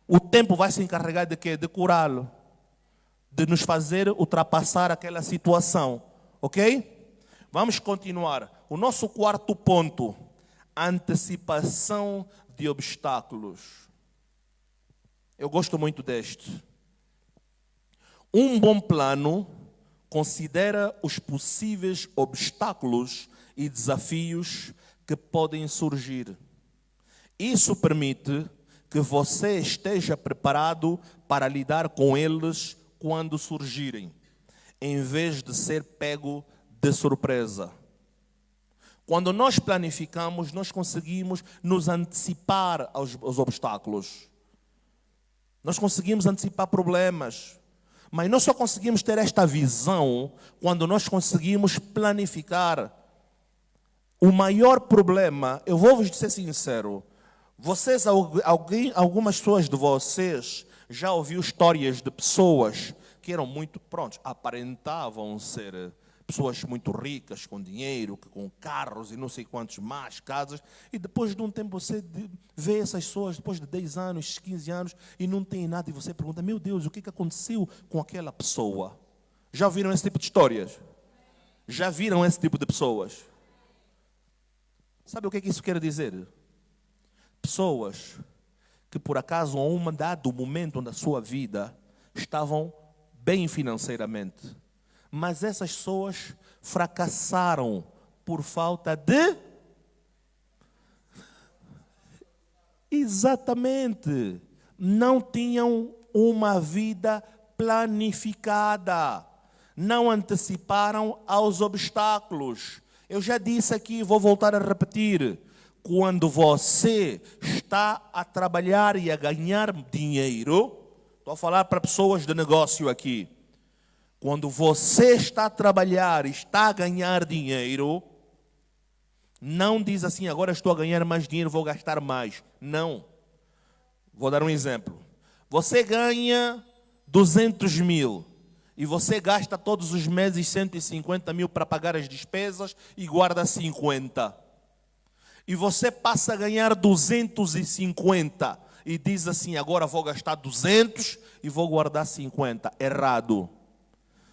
O tempo vai se encarregar de quê? De curá-lo. De nos fazer ultrapassar aquela situação. Ok? Vamos continuar. O nosso quarto ponto. Antecipação de obstáculos. Eu gosto muito deste. Um bom plano considera os possíveis obstáculos e desafios que podem surgir. Isso permite que você esteja preparado para lidar com eles quando surgirem, em vez de ser pego de surpresa. Quando nós planificamos, nós conseguimos nos antecipar aos obstáculos. Nós conseguimos antecipar problemas, mas nós só conseguimos ter esta visão quando nós conseguimos planificar. O maior problema, eu vou vos ser sincero, algumas pessoas de vocês já ouviram histórias de pessoas que eram muito, aparentavam ser pessoas muito ricas, com dinheiro, com carros e não sei quantos mais, casas, e depois de um tempo você vê essas pessoas, depois de 10 anos, 15 anos, e não tem nada, e você pergunta, meu Deus, o que aconteceu com aquela pessoa? Já ouviram esse tipo de histórias? Já viram esse tipo de pessoas? Sabe o que isso quer dizer? Pessoas que por acaso, a um dado momento da sua vida, estavam bem financeiramente, mas essas pessoas fracassaram por falta de... Exatamente. Não tinham uma vida planificada. Não anteciparam aos obstáculos. Eu já disse aqui, vou voltar a repetir. Quando você está a trabalhar e a ganhar dinheiro, estou a falar para pessoas de negócio aqui. Quando você está a trabalhar e está a ganhar dinheiro, não diz assim, agora estou a ganhar mais dinheiro, vou gastar mais. Não. Vou dar um exemplo. Você ganha 200 mil e você gasta todos os meses 150 mil para pagar as despesas e guarda 50. E você passa a ganhar 250 e diz assim, agora vou gastar 200 e vou guardar 50. Errado.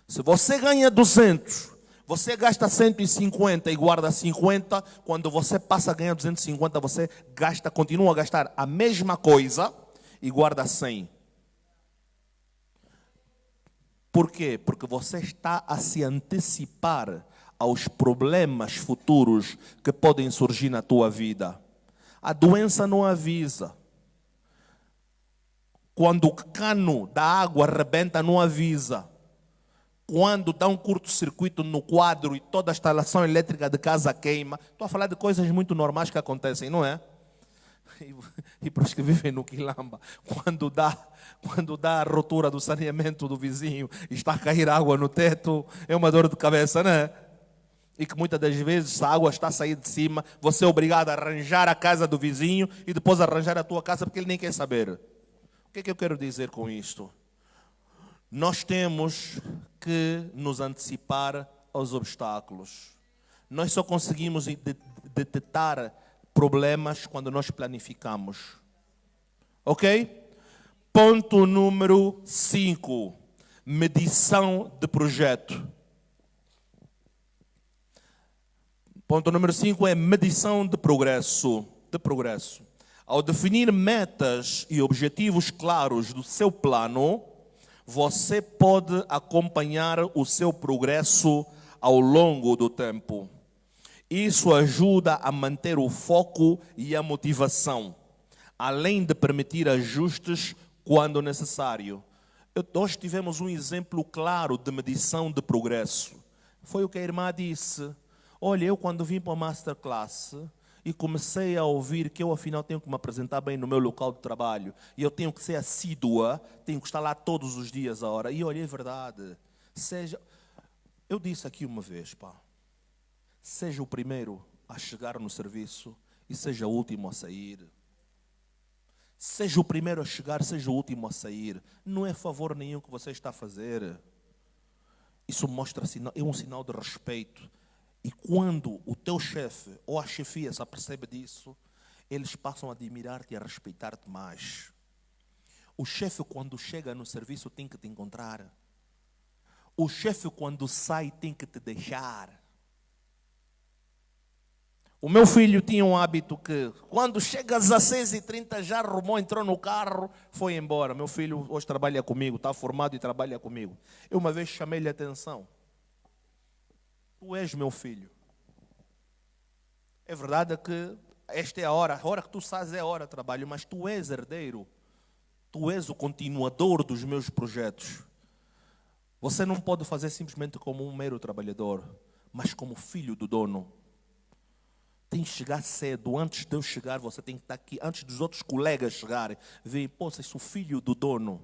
Se você ganha 200, você gasta 150 e guarda 50, quando você passa a ganhar 250, você continua a gastar a mesma coisa e guarda 100. Por quê? Porque você está a se antecipar aos problemas futuros que podem surgir na tua vida. A doença não avisa. Quando o cano da água arrebenta, não avisa. Quando dá um curto-circuito no quadro e toda a instalação elétrica de casa queima, estou a falar de coisas muito normais que acontecem, não é? E para os que vivem no Quilamba, quando dá a ruptura do saneamento do vizinho e está a cair água no teto, é uma dor de cabeça, não é? E que muitas das vezes, se a água está a sair de cima, você é obrigado a arranjar a casa do vizinho e depois arranjar a tua casa porque ele nem quer saber. O que é que eu quero dizer com isto? Nós temos que nos antecipar aos obstáculos. Nós só conseguimos detectar problemas quando nós planificamos. Ok? Ponto número 5. Medição de projeto. Ponto número 5 é medição de progresso. Ao definir metas e objetivos claros do seu plano, você pode acompanhar o seu progresso ao longo do tempo. Isso ajuda a manter o foco e a motivação, além de permitir ajustes quando necessário. Nós tivemos um exemplo claro de medição de progresso. Foi o que a irmã disse. Olha, eu quando vim para a Masterclass e comecei a ouvir que eu afinal tenho que me apresentar bem no meu local de trabalho e eu tenho que ser assídua, tenho que estar lá todos os dias a hora. E olha, é verdade. Eu disse aqui uma vez, seja o primeiro a chegar no serviço e seja o último a sair. Seja o primeiro a chegar, seja o último a sair. Não é favor nenhum que você está a fazer. Isso é um sinal de respeito. E quando o teu chefe ou a chefia se apercebe disso, eles passam a admirar-te e a respeitar-te mais. O chefe, quando chega no serviço, tem que te encontrar. O chefe, quando sai, tem que te deixar. O meu filho tinha um hábito que, quando chega às 6h30, já arrumou, entrou no carro, foi embora. Meu filho hoje trabalha comigo, está formado e trabalha comigo. Eu uma vez chamei-lhe a atenção. Tu és meu filho. É verdade que esta é a hora que tu sais é a hora de trabalho, mas tu és herdeiro. Tu és o continuador dos meus projetos. Você não pode fazer simplesmente como um mero trabalhador, mas como filho do dono. Tem que chegar cedo. Antes de eu chegar, você tem que estar aqui. Antes dos outros colegas chegarem. Vem, se o filho do dono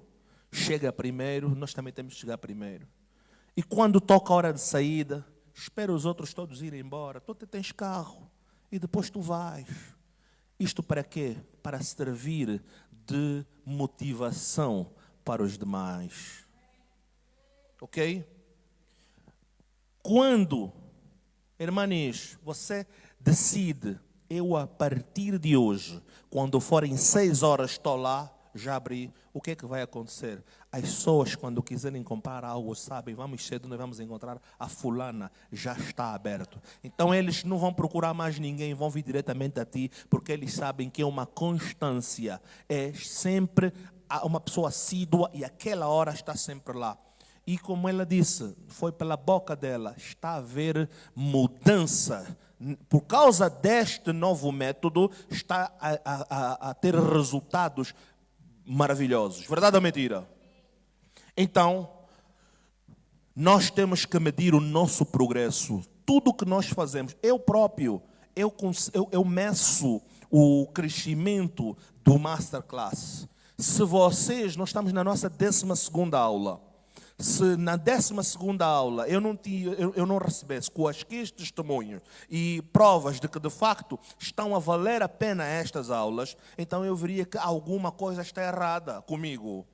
chega primeiro, nós também temos que chegar primeiro. E quando toca a hora de saída, espera os outros todos irem embora. Tu tens carro e depois tu vais. Isto para quê? Para servir de motivação para os demais. Ok? Quando, irmãs, você decide, eu a partir de hoje, quando forem 6 horas estou lá, já abri, o que é que vai acontecer? As pessoas, quando quiserem comprar algo, sabem, vamos cedo, nós vamos encontrar a fulana, já está aberto. Então eles não vão procurar mais ninguém, vão vir diretamente a ti, porque eles sabem que é uma constância, é sempre uma pessoa assídua e aquela hora está sempre lá. E como ela disse, foi pela boca dela, está a haver mudança. Por causa deste novo método, está a ter resultados maravilhosos. Verdade ou mentira? Então, nós temos que medir o nosso progresso. Tudo que nós fazemos, eu próprio, eu meço o crescimento do Masterclass. Se vocês, nós estamos na nossa 12ª aula, se na 12ª aula eu não recebesse quaisquer testemunhos e provas de que de facto estão a valer a pena estas aulas, então eu veria que alguma coisa está errada comigo.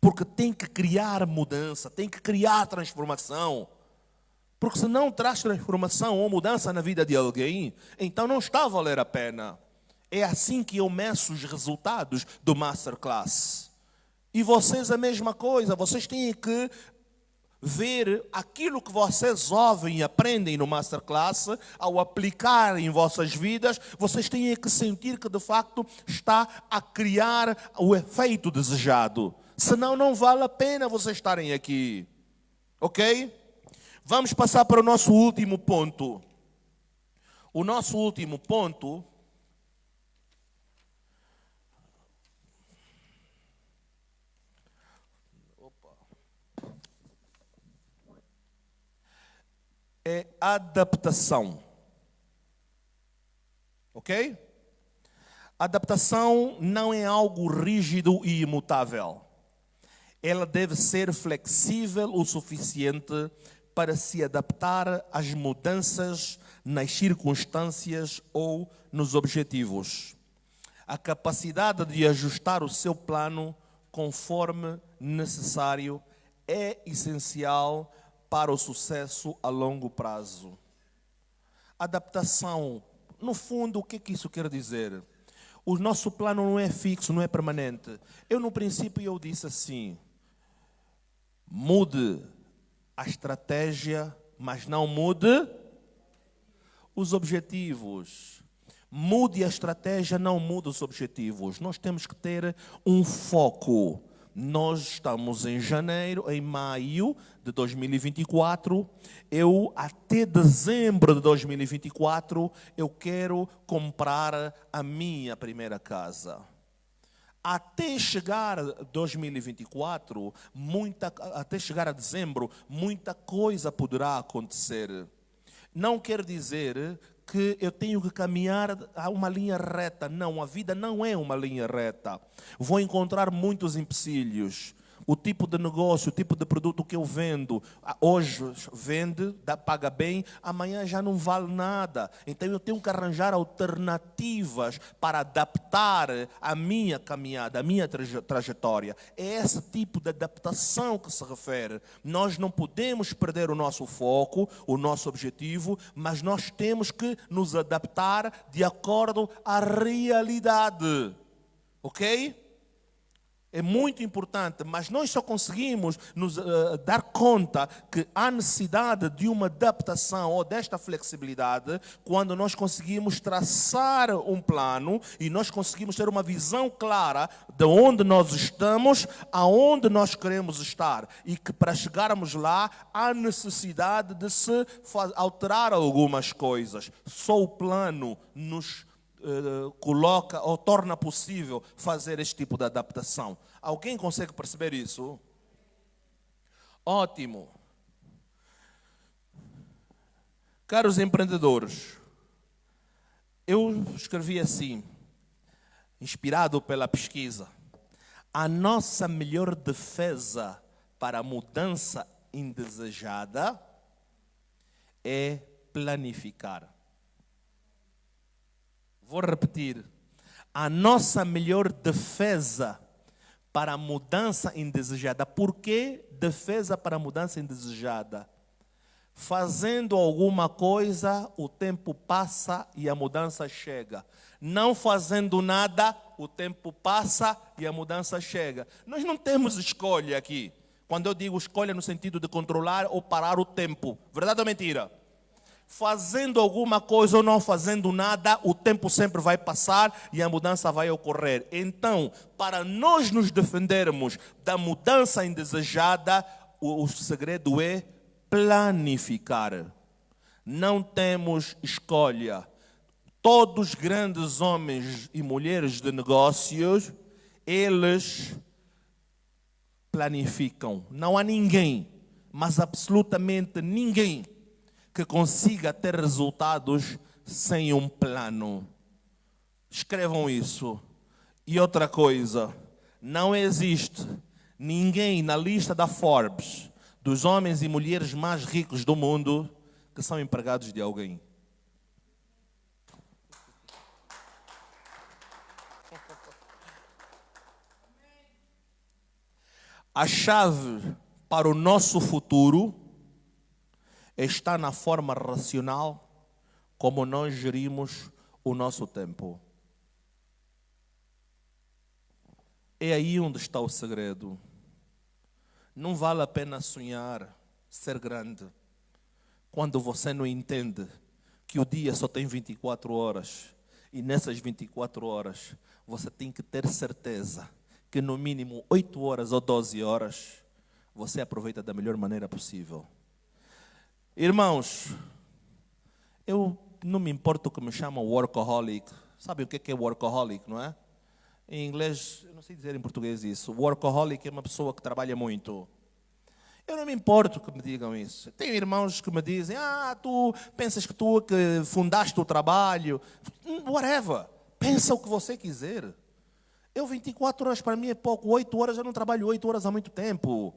Porque tem que criar mudança, tem que criar transformação. Porque se não traz transformação ou mudança na vida de alguém, então não está a valer a pena. É assim que eu meço os resultados do Masterclass. E vocês a mesma coisa, vocês têm que ver aquilo que vocês ouvem e aprendem no Masterclass, ao aplicar em vossas vidas, vocês têm que sentir que de facto está a criar o efeito desejado. Senão não vale a pena vocês estarem aqui. Ok? Vamos passar para o nosso último ponto. O nosso último ponto é adaptação. Ok? Adaptação não é algo rígido e imutável. Ela deve ser flexível o suficiente para se adaptar às mudanças nas circunstâncias ou nos objetivos. A capacidade de ajustar o seu plano conforme necessário é essencial para o sucesso a longo prazo. Adaptação, no fundo, o que isso quer dizer? O nosso plano não é fixo, não é permanente. No princípio, eu disse assim: mude a estratégia, mas não mude os objetivos. Mude a estratégia, não mude os objetivos. Nós temos que ter um foco. Nós estamos em maio de 2024. Até dezembro de 2024, eu quero comprar a minha primeira casa. Até chegar a 2024, até chegar a dezembro, muita coisa poderá acontecer. Não quer dizer que eu tenho que caminhar a uma linha reta. Não, a vida não é uma linha reta. Vou encontrar muitos empecilhos. O tipo de negócio, o tipo de produto que eu vendo, hoje vende, paga bem, amanhã já não vale nada. Então eu tenho que arranjar alternativas para adaptar a minha caminhada, a minha trajetória. É esse tipo de adaptação que se refere. Nós não podemos perder o nosso foco, o nosso objetivo, mas nós temos que nos adaptar de acordo à realidade. Ok? É muito importante, mas nós só conseguimos nos dar conta que há necessidade de uma adaptação ou desta flexibilidade quando nós conseguimos traçar um plano e nós conseguimos ter uma visão clara de onde nós estamos, aonde nós queremos estar, e que para chegarmos lá há necessidade de se alterar algumas coisas. Só o plano nos coloca ou torna possível fazer este tipo de adaptação. Alguém consegue perceber isso? Ótimo. Caros empreendedores, eu escrevi assim, inspirado pela pesquisa: a nossa melhor defesa para a mudança indesejada é planificar. Vou repetir. A nossa melhor defesa para a mudança indesejada. Por que defesa para a mudança indesejada? Fazendo alguma coisa, o tempo passa e a mudança chega. Não fazendo nada, o tempo passa e a mudança chega. Nós não temos escolha aqui. Quando eu digo escolha no sentido de controlar ou parar o tempo. Verdade ou mentira? Fazendo alguma coisa ou não fazendo nada, o tempo sempre vai passar e a mudança vai ocorrer. Então, para nós nos defendermos da mudança indesejada, o segredo é planificar. Não temos escolha. Todos os grandes homens e mulheres de negócios, eles planificam. Não há ninguém, mas absolutamente ninguém, que consiga ter resultados sem um plano. Escrevam isso. E outra coisa, não existe ninguém na lista da Forbes dos homens e mulheres mais ricos do mundo que são empregados de alguém. A chave para o nosso futuro está na forma racional como nós gerimos o nosso tempo. É aí onde está o segredo. Não vale a pena sonhar, ser grande, quando você não entende que o dia só tem 24 horas e nessas 24 horas você tem que ter certeza que no mínimo 8 horas ou 12 horas você aproveita da melhor maneira possível. Irmãos, eu não me importo que me chamam workaholic. Sabe o que é workaholic, não é? Em inglês, eu não sei dizer em português isso. Workaholic é uma pessoa que trabalha muito. Eu não me importo que me digam isso. Tenho irmãos que me dizem, tu pensas que tu que fundaste o trabalho. Whatever. Pensa o que você quiser. 24 horas para mim é pouco. 8 horas, eu não trabalho 8 horas há muito tempo.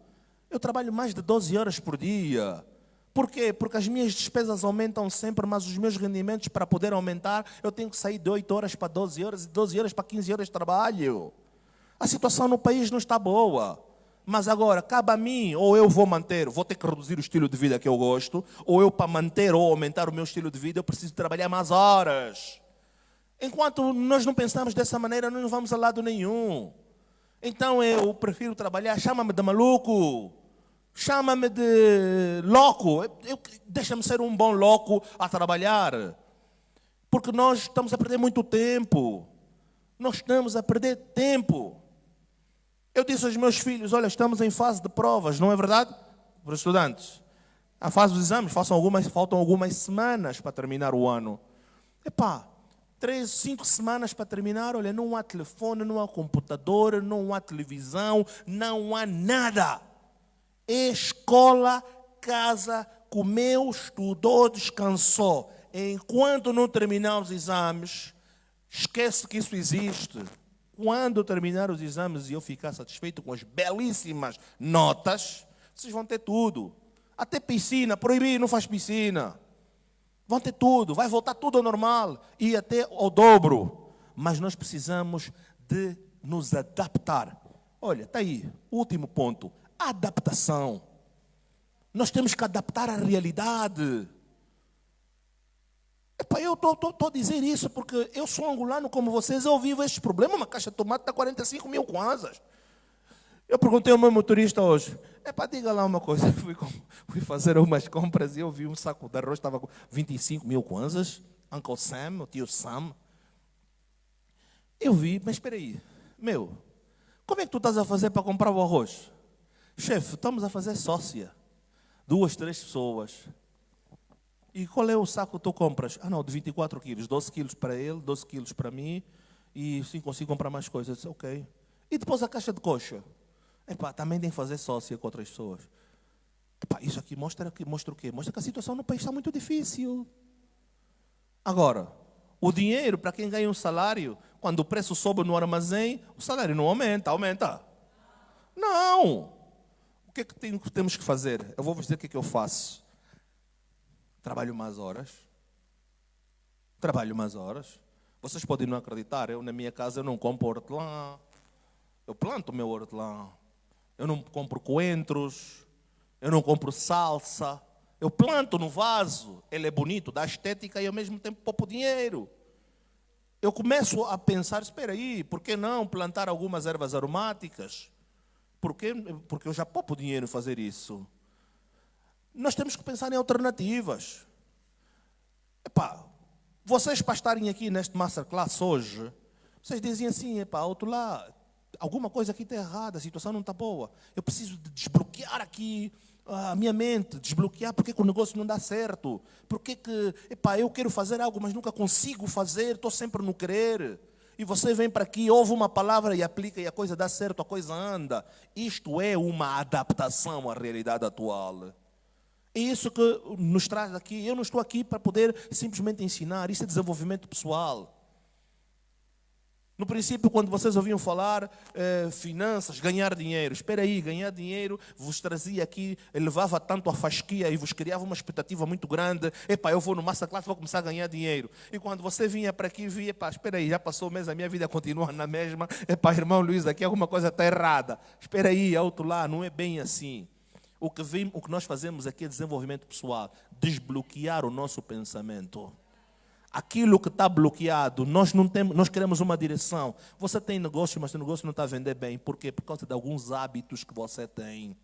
Eu trabalho mais de 12 horas por dia. Por quê? Porque as minhas despesas aumentam sempre, mas os meus rendimentos, para poder aumentar, eu tenho que sair de 8 horas para 12 horas, e 12 horas para 15 horas de trabalho. A situação no país não está boa. Mas agora, cabe a mim, ou eu vou ter que reduzir o estilo de vida que eu gosto, ou eu, para manter ou aumentar o meu estilo de vida, eu preciso trabalhar mais horas. Enquanto nós não pensamos dessa maneira, nós não vamos a lado nenhum. Então eu prefiro trabalhar, chama-me de maluco, chama-me de louco, deixa-me ser um bom louco a trabalhar. Porque nós estamos a perder muito tempo. Nós estamos a perder tempo. Eu disse aos meus filhos, olha, estamos em fase de provas, não é verdade? Para os estudantes. A fase dos exames, faltam algumas semanas para terminar o ano. 5 semanas para terminar, olha, não há telefone, não há computador, não há televisão, não há nada. É escola, casa, comeu, estudou, descansou. Enquanto não terminar os exames, esquece que isso existe. Quando terminar os exames e eu ficar satisfeito com as belíssimas notas, vocês vão ter tudo. Até piscina, proibir, não faz piscina. Vão ter tudo, vai voltar tudo ao normal e até ao dobro. Mas nós precisamos de nos adaptar. Olha, está aí, último ponto. Adaptação. Nós temos que adaptar à realidade. Eu estou a dizer isso porque eu sou angolano como vocês, eu vivo este problema. Uma caixa de tomate está 45 mil kwanzas. Eu perguntei ao meu motorista hoje, diga lá uma coisa, fui fazer umas compras e eu vi um saco de arroz, estava com 25 mil kwanzas, Uncle Sam, o tio Sam. Eu vi, mas espera aí, como é que tu estás a fazer para comprar o arroz? Chefe, estamos a fazer sócia, 2, 3 pessoas. E qual é o saco que tu compras? Não, de 24 quilos, 12 quilos para ele, 12 quilos para mim, e sim, consigo comprar mais coisas. Disse, ok. E depois a caixa de coxa? Também tem que fazer sócia com outras pessoas. Isso aqui mostra o quê? Mostra que a situação no país está muito difícil. Agora, o dinheiro, para quem ganha um salário, quando o preço sobe no armazém, o salário não aumenta. Não! O que é que temos que fazer? Eu vou vos dizer o que é que eu faço. Trabalho mais horas. Vocês podem não acreditar, eu na minha casa eu não compro hortelã. Eu planto o meu hortelã. Eu não compro coentros. Eu não compro salsa. Eu planto no vaso. Ele é bonito, dá estética e ao mesmo tempo poupo dinheiro. Eu começo a pensar, espera aí, por que não plantar algumas ervas aromáticas? Porque eu já poupo dinheiro em fazer isso. Nós temos que pensar em alternativas. Vocês para estarem aqui neste Masterclass hoje, vocês dizem assim, outro lá, alguma coisa aqui está errada, a situação não está boa. Eu preciso de desbloquear aqui a minha mente, desbloquear porque que o negócio não dá certo. Porque que, eu quero fazer algo, mas nunca consigo fazer, estou sempre no querer. E você vem para aqui, ouve uma palavra e aplica e a coisa dá certo, a coisa anda. Isto é uma adaptação à realidade atual. É isso que nos traz aqui. Eu não estou aqui para poder simplesmente ensinar. Isso é desenvolvimento pessoal. No princípio, quando vocês ouviam falar finanças, ganhar dinheiro, espera aí, ganhar dinheiro vos trazia aqui, levava tanto a fasquia e vos criava uma expectativa muito grande. Epá, eu vou no Masterclass, vou começar a ganhar dinheiro. E quando você vinha para aqui, via, epá, espera aí, já passou o mês, a minha vida continua na mesma. Epá, irmão Luiz, aqui alguma coisa está errada. Espera aí, outro lá, não é bem assim. O que nós fazemos aqui é desenvolvimento pessoal, desbloquear o nosso pensamento. Aquilo que está bloqueado, nós queremos uma direção. Você tem negócio, mas o negócio não está a vender bem. Por quê? Por causa de alguns hábitos que você tem.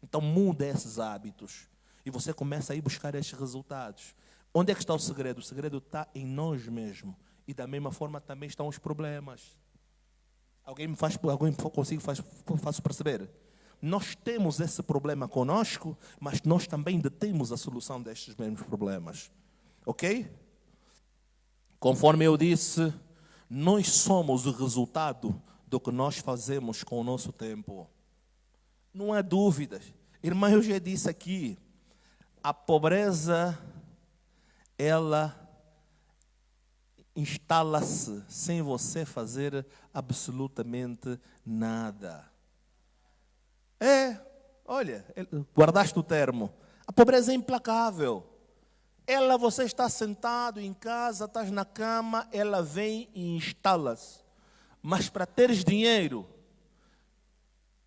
Então muda esses hábitos. E você começa a ir buscar estes resultados. Onde é que está o segredo? O segredo está em nós mesmos. E da mesma forma também estão os problemas. Alguém consigo faço perceber? Nós temos esse problema conosco, mas nós também detemos a solução destes mesmos problemas. Ok? Conforme eu disse, nós somos o resultado do que nós fazemos com o nosso tempo. Não há dúvidas. Irmã, eu já disse aqui, a pobreza, ela instala-se sem você fazer absolutamente nada. Olha, guardaste o termo. A pobreza é implacável. Você está sentado em casa, estás na cama, ela vem e instala-se. Mas para teres dinheiro,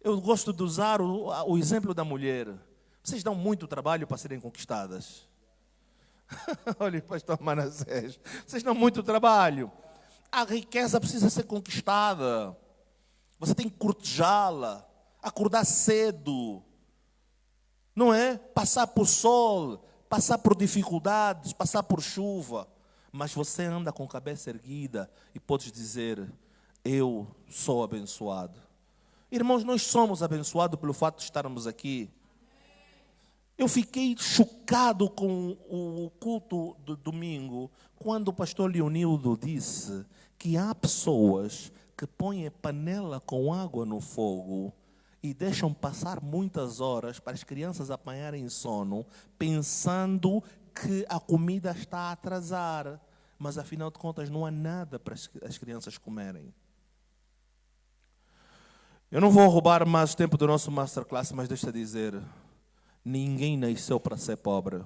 eu gosto de usar o exemplo da mulher. Vocês dão muito trabalho para serem conquistadas. Olha, pastor Manassés, vocês dão muito trabalho. A riqueza precisa ser conquistada. Você tem que cortejá-la, acordar cedo, não é? Passar por sol, passar por dificuldades, passar por chuva, mas você anda com a cabeça erguida e podes dizer, eu sou abençoado. Irmãos, nós somos abençoados pelo fato de estarmos aqui. Eu fiquei chocado com o culto do domingo, quando o pastor Leonildo disse que há pessoas que põem a panela com água no fogo e deixam passar muitas horas para as crianças apanharem sono, pensando que a comida está a atrasar. Mas, afinal de contas, não há nada para as crianças comerem. Eu não vou roubar mais tempo do nosso Masterclass, mas deixa eu dizer, ninguém nasceu para ser pobre.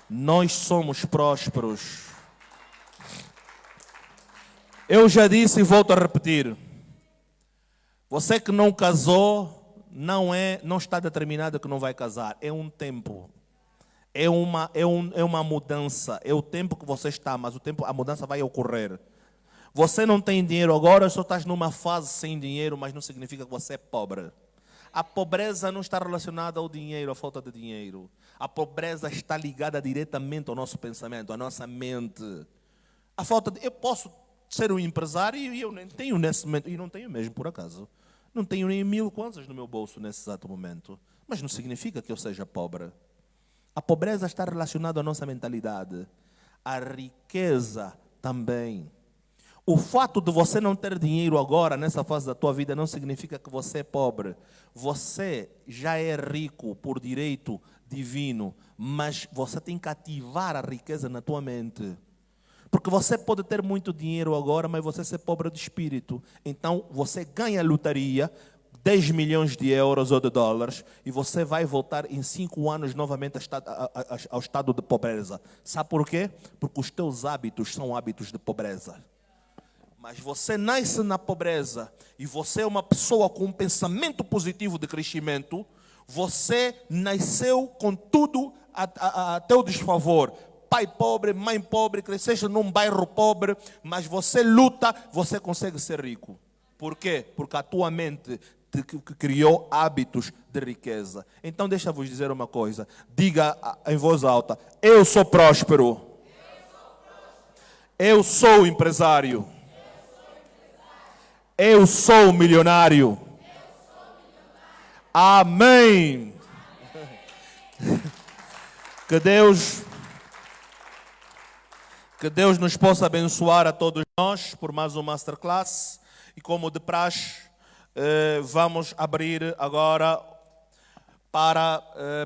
Nós somos prósperos. Eu já disse e volto a repetir. Você que não casou, não está determinado que não vai casar. É um tempo. É uma mudança. É o tempo que você está, mas a mudança vai ocorrer. Você não tem dinheiro agora, só estás numa fase sem dinheiro, mas não significa que você é pobre. A pobreza não está relacionada ao dinheiro, à falta de dinheiro. A pobreza está ligada diretamente ao nosso pensamento, à nossa mente. Eu posso ser um empresário e eu nem tenho nesse momento, e não tenho mesmo por acaso. Não tenho nem 1000 kwanzas no meu bolso nesse exato momento. Mas não significa que eu seja pobre. A pobreza está relacionada à nossa mentalidade. A riqueza também. O fato de você não ter dinheiro agora, nessa fase da tua vida, não significa que você é pobre. Você já é rico por direito divino, mas você tem que ativar a riqueza na tua mente. Porque você pode ter muito dinheiro agora, mas você ser pobre de espírito. Então, você ganha a lotaria, 10 milhões de euros ou de dólares, e você vai voltar em 5 anos novamente ao estado de pobreza. Sabe por quê? Porque os teus hábitos são hábitos de pobreza. Mas você nasce na pobreza e você é uma pessoa com um pensamento positivo de crescimento, você nasceu com tudo a teu desfavor. Pai pobre, mãe pobre, cresceste num bairro pobre, mas você luta, você consegue ser rico. Por quê? Porque a tua mente criou hábitos de riqueza. Então deixa-vos dizer uma coisa, diga em voz alta, eu sou próspero. Eu sou empresário. Eu sou milionário. Amém. Que Deus nos possa abençoar a todos nós por mais um Masterclass. E como de praxe, vamos abrir agora para,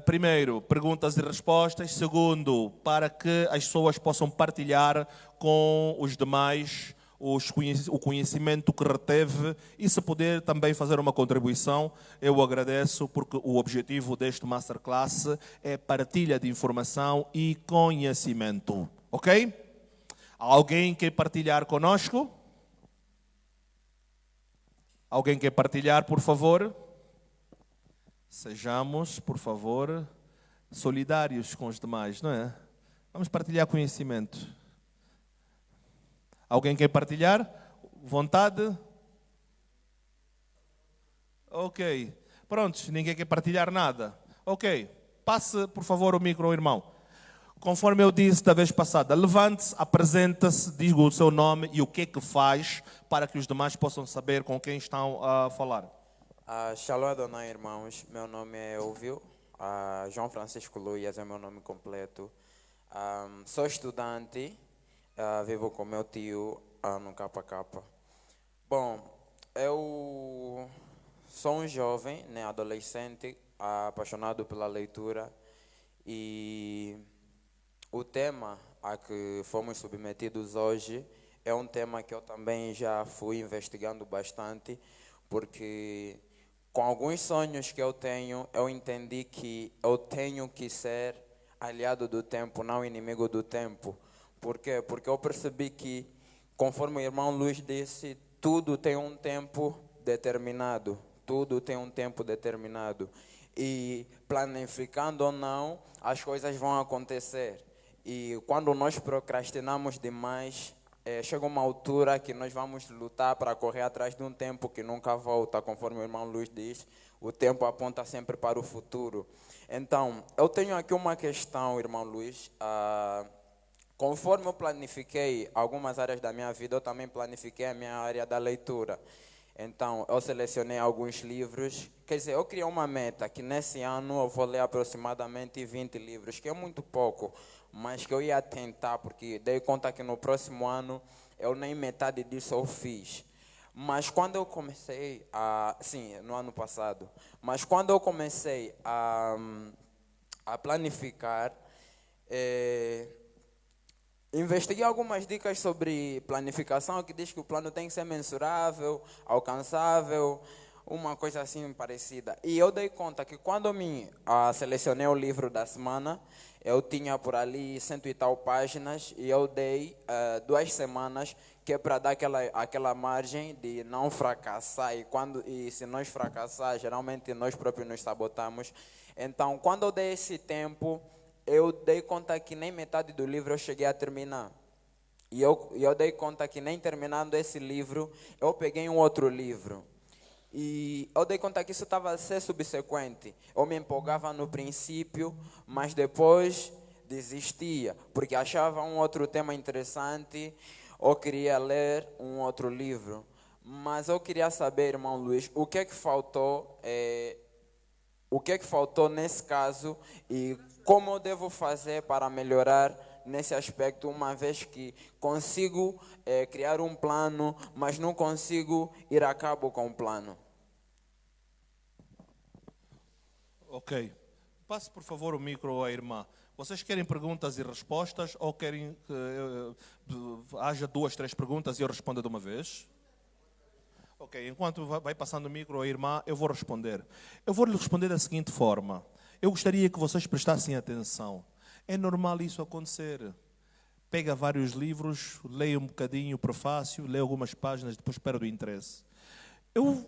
primeiro, perguntas e respostas. Segundo, para que as pessoas possam partilhar com os demais o conhecimento que reteve e se puder também fazer uma contribuição, eu agradeço, porque o objetivo deste Masterclass é partilha de informação e conhecimento. Ok? Alguém quer partilhar conosco? Alguém quer partilhar, por favor? Sejamos, por favor, solidários com os demais, não é? Vamos partilhar conhecimento. Alguém quer partilhar? Vontade? Ok. Prontos, ninguém quer partilhar nada. Ok. Passe, por favor, o micro ao irmão. Conforme eu disse da vez passada, levante-se, apresente-se, diga o seu nome e o que é que faz para que os demais possam saber com quem estão a falar. Shalom Adonai, irmãos. Meu nome é Elvio. João Francisco Luias é meu nome completo. Sou estudante, vivo com meu tio no KK. Bom, eu sou um jovem, né, adolescente, apaixonado pela leitura, e o tema a que fomos submetidos hoje é um tema que eu também já fui investigando bastante, porque com alguns sonhos que eu tenho, eu entendi que eu tenho que ser aliado do tempo, não inimigo do tempo. Por quê? Porque eu percebi que, conforme o irmão Luiz disse, tudo tem um tempo determinado. Tudo tem um tempo determinado. E planificando ou não, as coisas vão acontecer. E quando nós procrastinamos demais, chega uma altura que nós vamos lutar para correr atrás de um tempo que nunca volta, conforme o irmão Luiz diz, o tempo aponta sempre para o futuro. Então, eu tenho aqui uma questão, irmão Luiz. Conforme eu planifiquei algumas áreas da minha vida, eu também planifiquei a minha área da leitura. Então, eu selecionei alguns livros. Quer dizer, eu criei uma meta que nesse ano eu vou ler aproximadamente 20 livros, que é muito pouco, mas que eu ia tentar, porque dei conta que no próximo ano eu nem metade disso eu fiz. Mas quando eu comecei no ano passado, mas quando eu comecei a planificar, investiguei algumas dicas sobre planificação, que diz que o plano tem que ser mensurável, alcançável, uma coisa assim parecida. E eu dei conta que quando eu selecionei o livro da semana, eu tinha por ali 100 e tal páginas, e eu dei 2 semanas, que é para dar aquela margem de não fracassar. E se nós fracassar, geralmente nós próprios nos sabotamos. Então, quando eu dei esse tempo, eu dei conta que nem metade do livro eu cheguei a terminar. E eu dei conta que nem terminando esse livro, eu peguei um outro livro. E eu dei conta que isso estava a ser subsequente. Eu me empolgava no princípio, mas depois desistia, porque achava um outro tema interessante, ou queria ler um outro livro. Mas eu queria saber, irmão Luiz, o que é que faltou nesse caso e como eu devo fazer para melhorar nesse aspecto, uma vez que consigo criar um plano, mas não consigo ir a cabo com o plano. Ok. Passe, por favor, o micro à irmã. Vocês querem perguntas e respostas ou querem que haja 2, 3 perguntas e eu responda de uma vez? Ok, enquanto vai passando o micro à irmã, eu vou responder. Eu vou lhe responder da seguinte forma. Eu gostaria que vocês prestassem atenção. É normal isso acontecer. Pega vários livros, leia um bocadinho o prefácio, leia algumas páginas, depois perde o interesse. Eu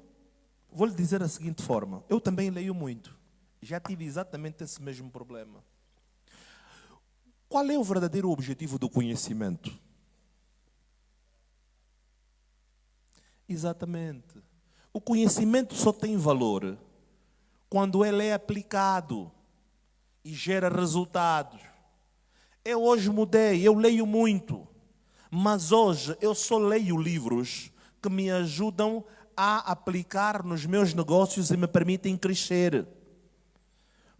vou lhe dizer da seguinte forma. Eu também leio muito. Já tive exatamente esse mesmo problema. Qual é o verdadeiro objetivo do conhecimento? Exatamente. O conhecimento só tem valor quando ele é aplicado e gera resultados. Eu hoje mudei, eu leio muito, mas hoje eu só leio livros que me ajudam a aplicar nos meus negócios e me permitem crescer.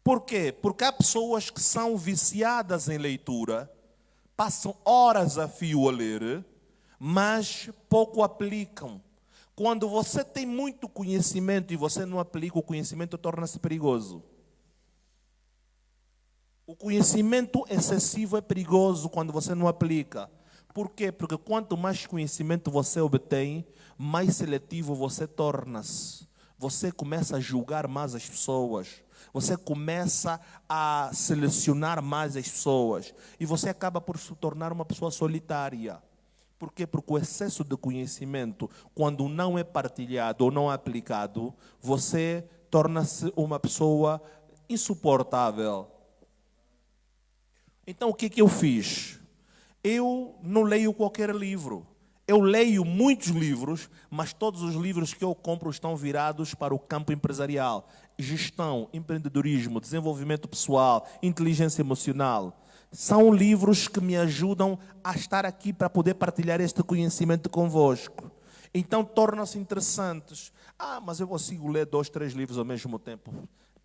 Por quê? Porque há pessoas que são viciadas em leitura, passam horas a fio a ler, mas pouco aplicam. Quando você tem muito conhecimento e você não aplica o conhecimento, torna-se perigoso. O conhecimento excessivo é perigoso quando você não aplica. Por quê? Porque quanto mais conhecimento você obtém, mais seletivo você torna-se. Você começa a julgar mais as pessoas. Você começa a selecionar mais as pessoas. E você acaba por se tornar uma pessoa solitária. Por quê? Porque o excesso de conhecimento, quando não é partilhado ou não é aplicado, você torna-se uma pessoa insuportável. Então, o que eu fiz? Eu não leio qualquer livro. Eu leio muitos livros, mas todos os livros que eu compro estão virados para o campo empresarial. Gestão, empreendedorismo, desenvolvimento pessoal, inteligência emocional. São livros que me ajudam a estar aqui para poder partilhar este conhecimento convosco. Então tornam-se interessantes. Mas eu consigo ler 2, 3 livros ao mesmo tempo.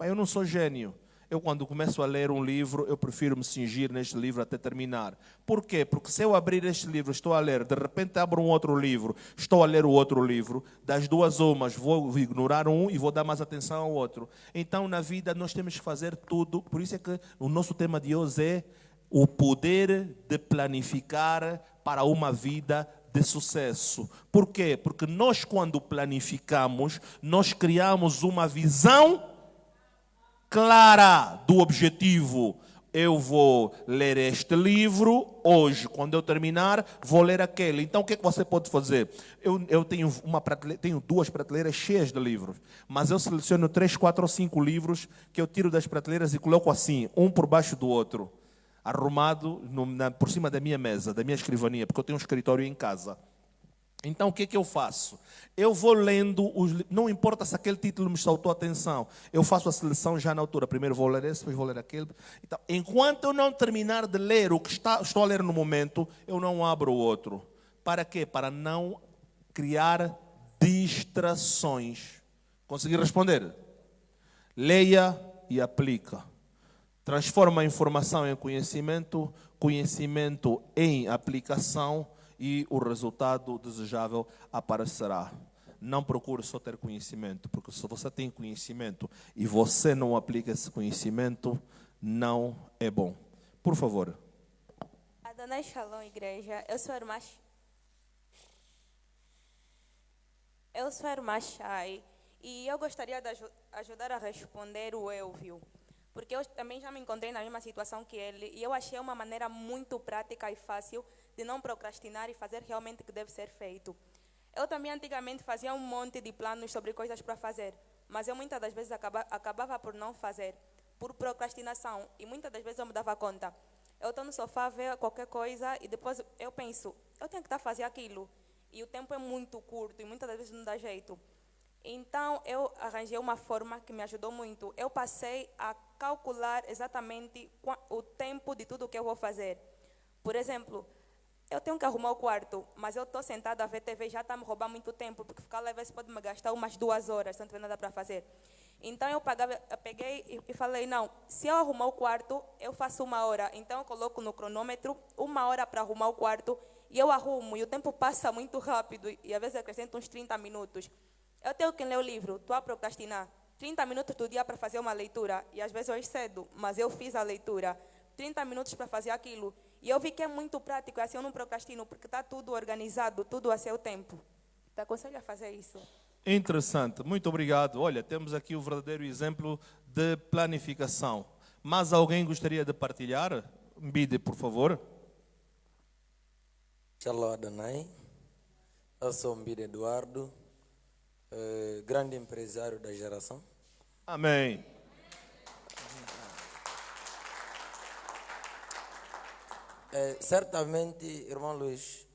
Eu não sou gênio. Eu, quando começo a ler um livro, eu prefiro me cingir neste livro até terminar. Por quê? Porque se eu abrir este livro, estou a ler, de repente abro um outro livro, estou a ler o outro livro, das duas umas, vou ignorar um e vou dar mais atenção ao outro. Então, na vida, nós temos que fazer tudo. Por isso é que o nosso tema de hoje é o poder de planificar para uma vida de sucesso. Por quê? Porque nós, quando planificamos, nós criamos uma visão clara do objetivo. Eu vou ler este livro hoje, quando eu terminar, vou ler aquele. Então, o que é que você pode fazer? Eu tenho tenho 2 prateleiras cheias de livros, mas eu seleciono 3, 4 ou 5 livros que eu tiro das prateleiras e coloco assim, um por baixo do outro, arrumado por cima da minha mesa, da minha escrivania, porque eu tenho um escritório em casa. Então, o que é que eu faço? Eu vou lendo, não importa se aquele título me saltou a atenção, eu faço a seleção já na altura. Primeiro vou ler esse, depois vou ler aquele. Então, enquanto eu não terminar de ler o que estou a ler no momento, eu não abro o outro. Para quê? Para não criar distrações. Consegui responder? Leia e aplica. Transforma a informação em conhecimento, conhecimento em aplicação, e o resultado desejável aparecerá. Não procure só ter conhecimento, porque se você tem conhecimento e você não aplica esse conhecimento, não é bom. Por favor. Adonai Shalom, igreja. Eu sou a irmã Chay e eu gostaria de ajudar a responder o Elvio, porque eu também já me encontrei na mesma situação que ele e eu achei uma maneira muito prática e fácil de não procrastinar e fazer realmente o que deve ser feito. Eu também antigamente fazia um monte de planos sobre coisas para fazer, mas eu muitas das vezes acabava por não fazer, por procrastinação, e muitas das vezes eu me dava conta. Eu estou no sofá, ver qualquer coisa e depois eu penso, eu tenho que estar a fazer aquilo, e o tempo é muito curto e muitas das vezes não dá jeito. Então eu arranjei uma forma que me ajudou muito. Eu passei a calcular exatamente o tempo de tudo o que eu vou fazer. Por exemplo, eu tenho que arrumar o quarto, mas eu estou sentada a ver TV, já está me roubando muito tempo, porque ficar lá às vezes pode me gastar umas 2 horas, se não tiver nada para fazer. Então eu peguei e falei, não, se eu arrumar o quarto, eu faço 1 hora. Então eu coloco no cronômetro 1 hora para arrumar o quarto, e eu arrumo, e o tempo passa muito rápido, e às vezes acrescento uns 30 minutos. Eu tenho que ler o livro, estou a procrastinar. 30 minutos do dia para fazer uma leitura, e às vezes eu excedo, mas eu fiz a leitura. 30 minutos para fazer aquilo. E eu vi que é muito prático, assim eu não procrastino, porque está tudo organizado, tudo a seu tempo. Te aconselho a fazer isso. Interessante, muito obrigado. Olha, temos aqui o verdadeiro exemplo de planificação. Mas alguém gostaria de partilhar? Mbide, por favor. Shalom Adonai. Eu sou Mbide Eduardo, grande empresário da geração. Amém. Certamente, irmão Luiz,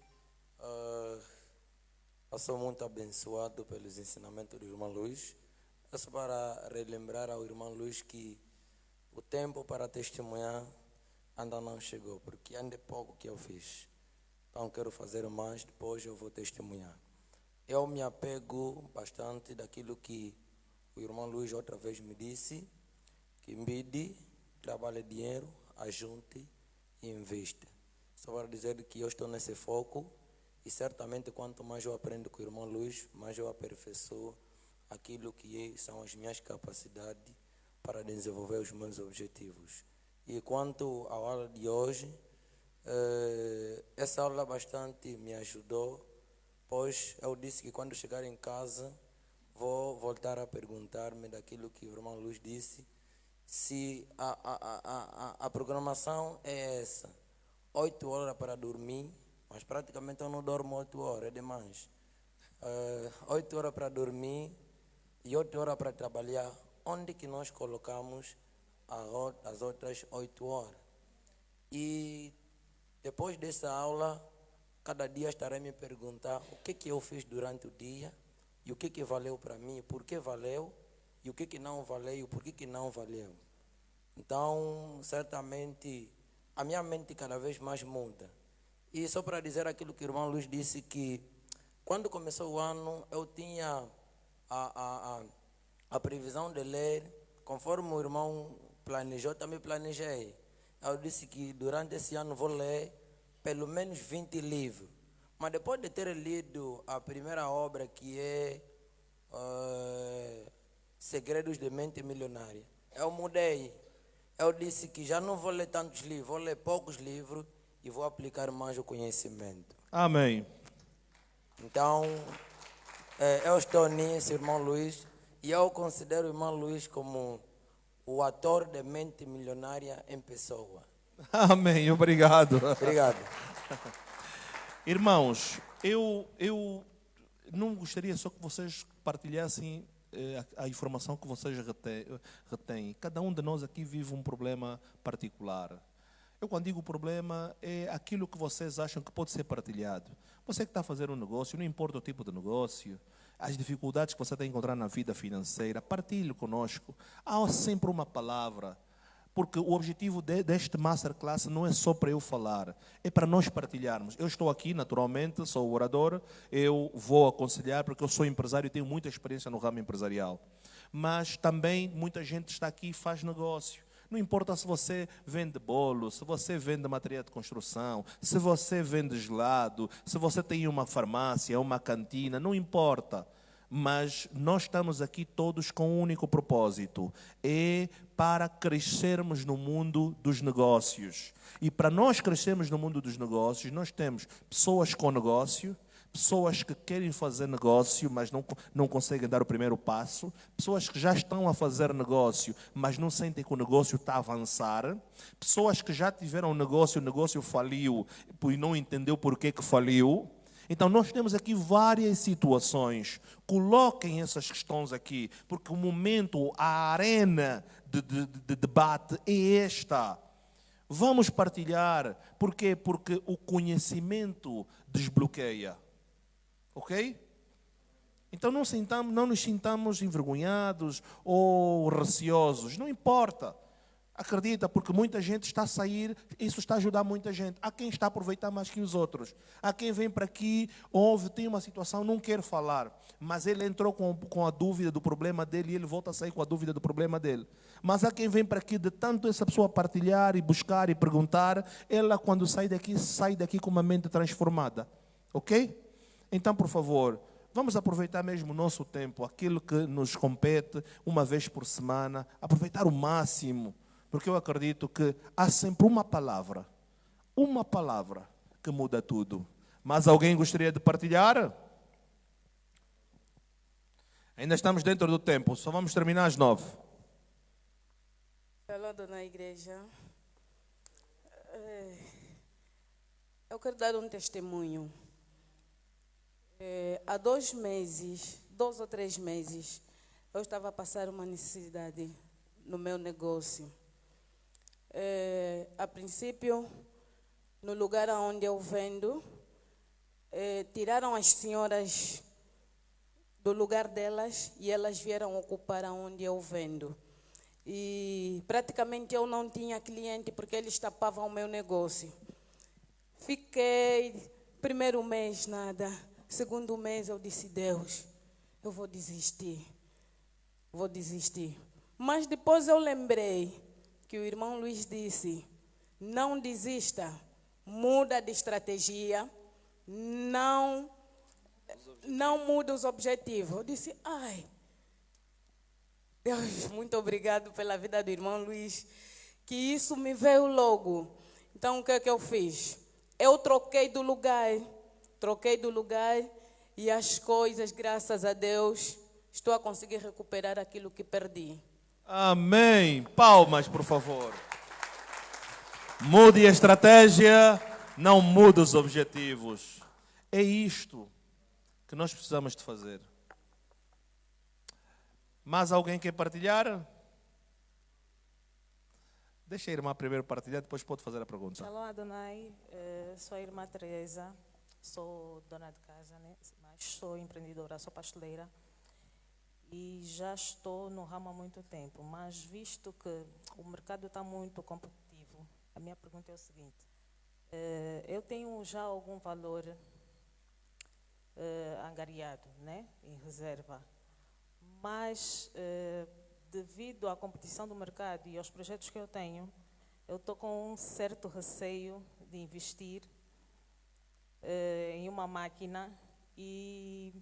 eu sou muito abençoado pelos ensinamentos do irmão Luiz. É só para relembrar ao irmão Luiz que o tempo para testemunhar ainda não chegou, porque ainda é pouco que eu fiz. Então quero fazer mais, depois eu vou testemunhar. Eu me apego bastante daquilo que o irmão Luiz outra vez me disse, que Mbide trabalha dinheiro, ajunte e investe. Só para dizer que eu estou nesse foco e certamente quanto mais eu aprendo com o irmão Luiz, mais eu aperfeiçoo aquilo que são as minhas capacidades para desenvolver os meus objetivos. E quanto à aula de hoje, Essa aula bastante me ajudou, pois eu disse que quando chegar em casa vou voltar a perguntar-me daquilo que o irmão Luís disse, se a programação é essa, 8 horas para dormir, mas praticamente eu não dormo 8 horas, é demais. 8 horas para dormir e 8 horas para trabalhar, onde que nós colocamos as outras 8 horas? E depois dessa aula, cada dia estarei me perguntar o que eu fiz durante o dia e o que valeu para mim, por que valeu, e o que não valeu e por que não valeu. Então, certamente, a minha mente cada vez mais muda. E só para dizer aquilo que o irmão Luís disse, que quando começou o ano, eu tinha a previsão de ler, conforme o irmão planejou, também planejei. Eu disse que durante esse ano vou ler pelo menos 20 livros. Mas depois de ter lido a primeira obra, que é Segredos de Mente Milionária, eu mudei. Eu disse que já não vou ler tantos livros, vou ler poucos livros e vou aplicar mais o conhecimento. Amém. Então, eu estou nisso, irmão Luís, e eu considero o irmão Luís como o ator de Mente Milionária em pessoa. Amém, obrigado. Obrigado. Irmãos, eu não gostaria só que vocês partilhassem a informação que vocês retêm. Cada um de nós aqui vive um problema particular. Eu, quando digo problema, é aquilo que vocês acham que pode ser partilhado. Você que está a fazer um negócio, não importa o tipo de negócio, as dificuldades que você está a encontrar na vida financeira, partilhe conosco. Há sempre uma palavra, porque o objetivo deste Masterclass não é só para eu falar, é para nós partilharmos. Eu estou aqui, naturalmente, sou o orador, eu vou aconselhar, porque eu sou empresário e tenho muita experiência no ramo empresarial. Mas também muita gente está aqui e faz negócio. Não importa se você vende bolo, se você vende material de construção, se você vende gelado, se você tem uma farmácia, uma cantina, não importa. Mas nós estamos aqui todos com um único propósito, é para crescermos no mundo dos negócios. E para nós crescermos no mundo dos negócios, nós temos pessoas com negócio, pessoas que querem fazer negócio, mas não conseguem dar o primeiro passo, pessoas que já estão a fazer negócio, mas não sentem que o negócio está a avançar, pessoas que já tiveram negócio, o negócio faliu e não entendeu por que faliu. Então, nós temos aqui várias situações. Coloquem essas questões aqui, porque o momento, a arena de debate é esta. Vamos partilhar. Por quê? Porque o conhecimento desbloqueia. Ok? Então, não nos sintamos envergonhados ou receosos. Não importa. Acredita, porque muita gente está a sair, isso está a ajudar muita gente. Há quem está a aproveitar mais que os outros. Há quem vem para aqui, tem uma situação, não quer falar, mas ele entrou com a dúvida do problema dele e ele volta a sair com a dúvida do problema dele. Mas há quem vem para aqui, de tanto essa pessoa partilhar e buscar e perguntar, ela quando sai daqui com uma mente transformada. Ok? Então, por favor, vamos aproveitar mesmo o nosso tempo, aquilo que nos compete, uma vez por semana, aproveitar o máximo. Porque eu acredito que há sempre uma palavra que muda tudo. Mas alguém gostaria de partilhar? Ainda estamos dentro do tempo, só vamos terminar às 9. Alô, dona igreja. Eu quero dar um testemunho. Há 2 ou 3 meses, eu estava a passar uma necessidade no meu negócio. A princípio, no lugar onde eu vendo, tiraram as senhoras do lugar delas e elas vieram ocupar onde eu vendo. E praticamente eu não tinha cliente porque eles tapavam o meu negócio. Fiquei, primeiro mês nada, segundo mês eu disse, Deus, eu vou desistir. Mas depois eu lembrei que o irmão Luís disse, não desista, muda de estratégia, não muda os objetivos. Eu disse, Deus, muito obrigado pela vida do irmão Luís, que isso me veio logo. Então, o que é que eu fiz? Eu troquei do lugar e as coisas, graças a Deus, estou a conseguir recuperar aquilo que perdi. Amém. Palmas, por favor. Mude a estratégia, não mude os objetivos. É isto que nós precisamos de fazer. Mais alguém quer partilhar? Deixa a irmã primeiro partilhar, depois pode fazer a pergunta. Shalom Adonai, sou a irmã Teresa, sou dona de casa, né? Mas sou empreendedora, sou pasteleira e já estou no ramo há muito tempo, mas visto que o mercado está muito competitivo, a minha pergunta é o seguinte, eu tenho já algum valor angariado, né? Em reserva, mas devido à competição do mercado e aos projetos que eu tenho, eu estou com um certo receio de investir em uma máquina e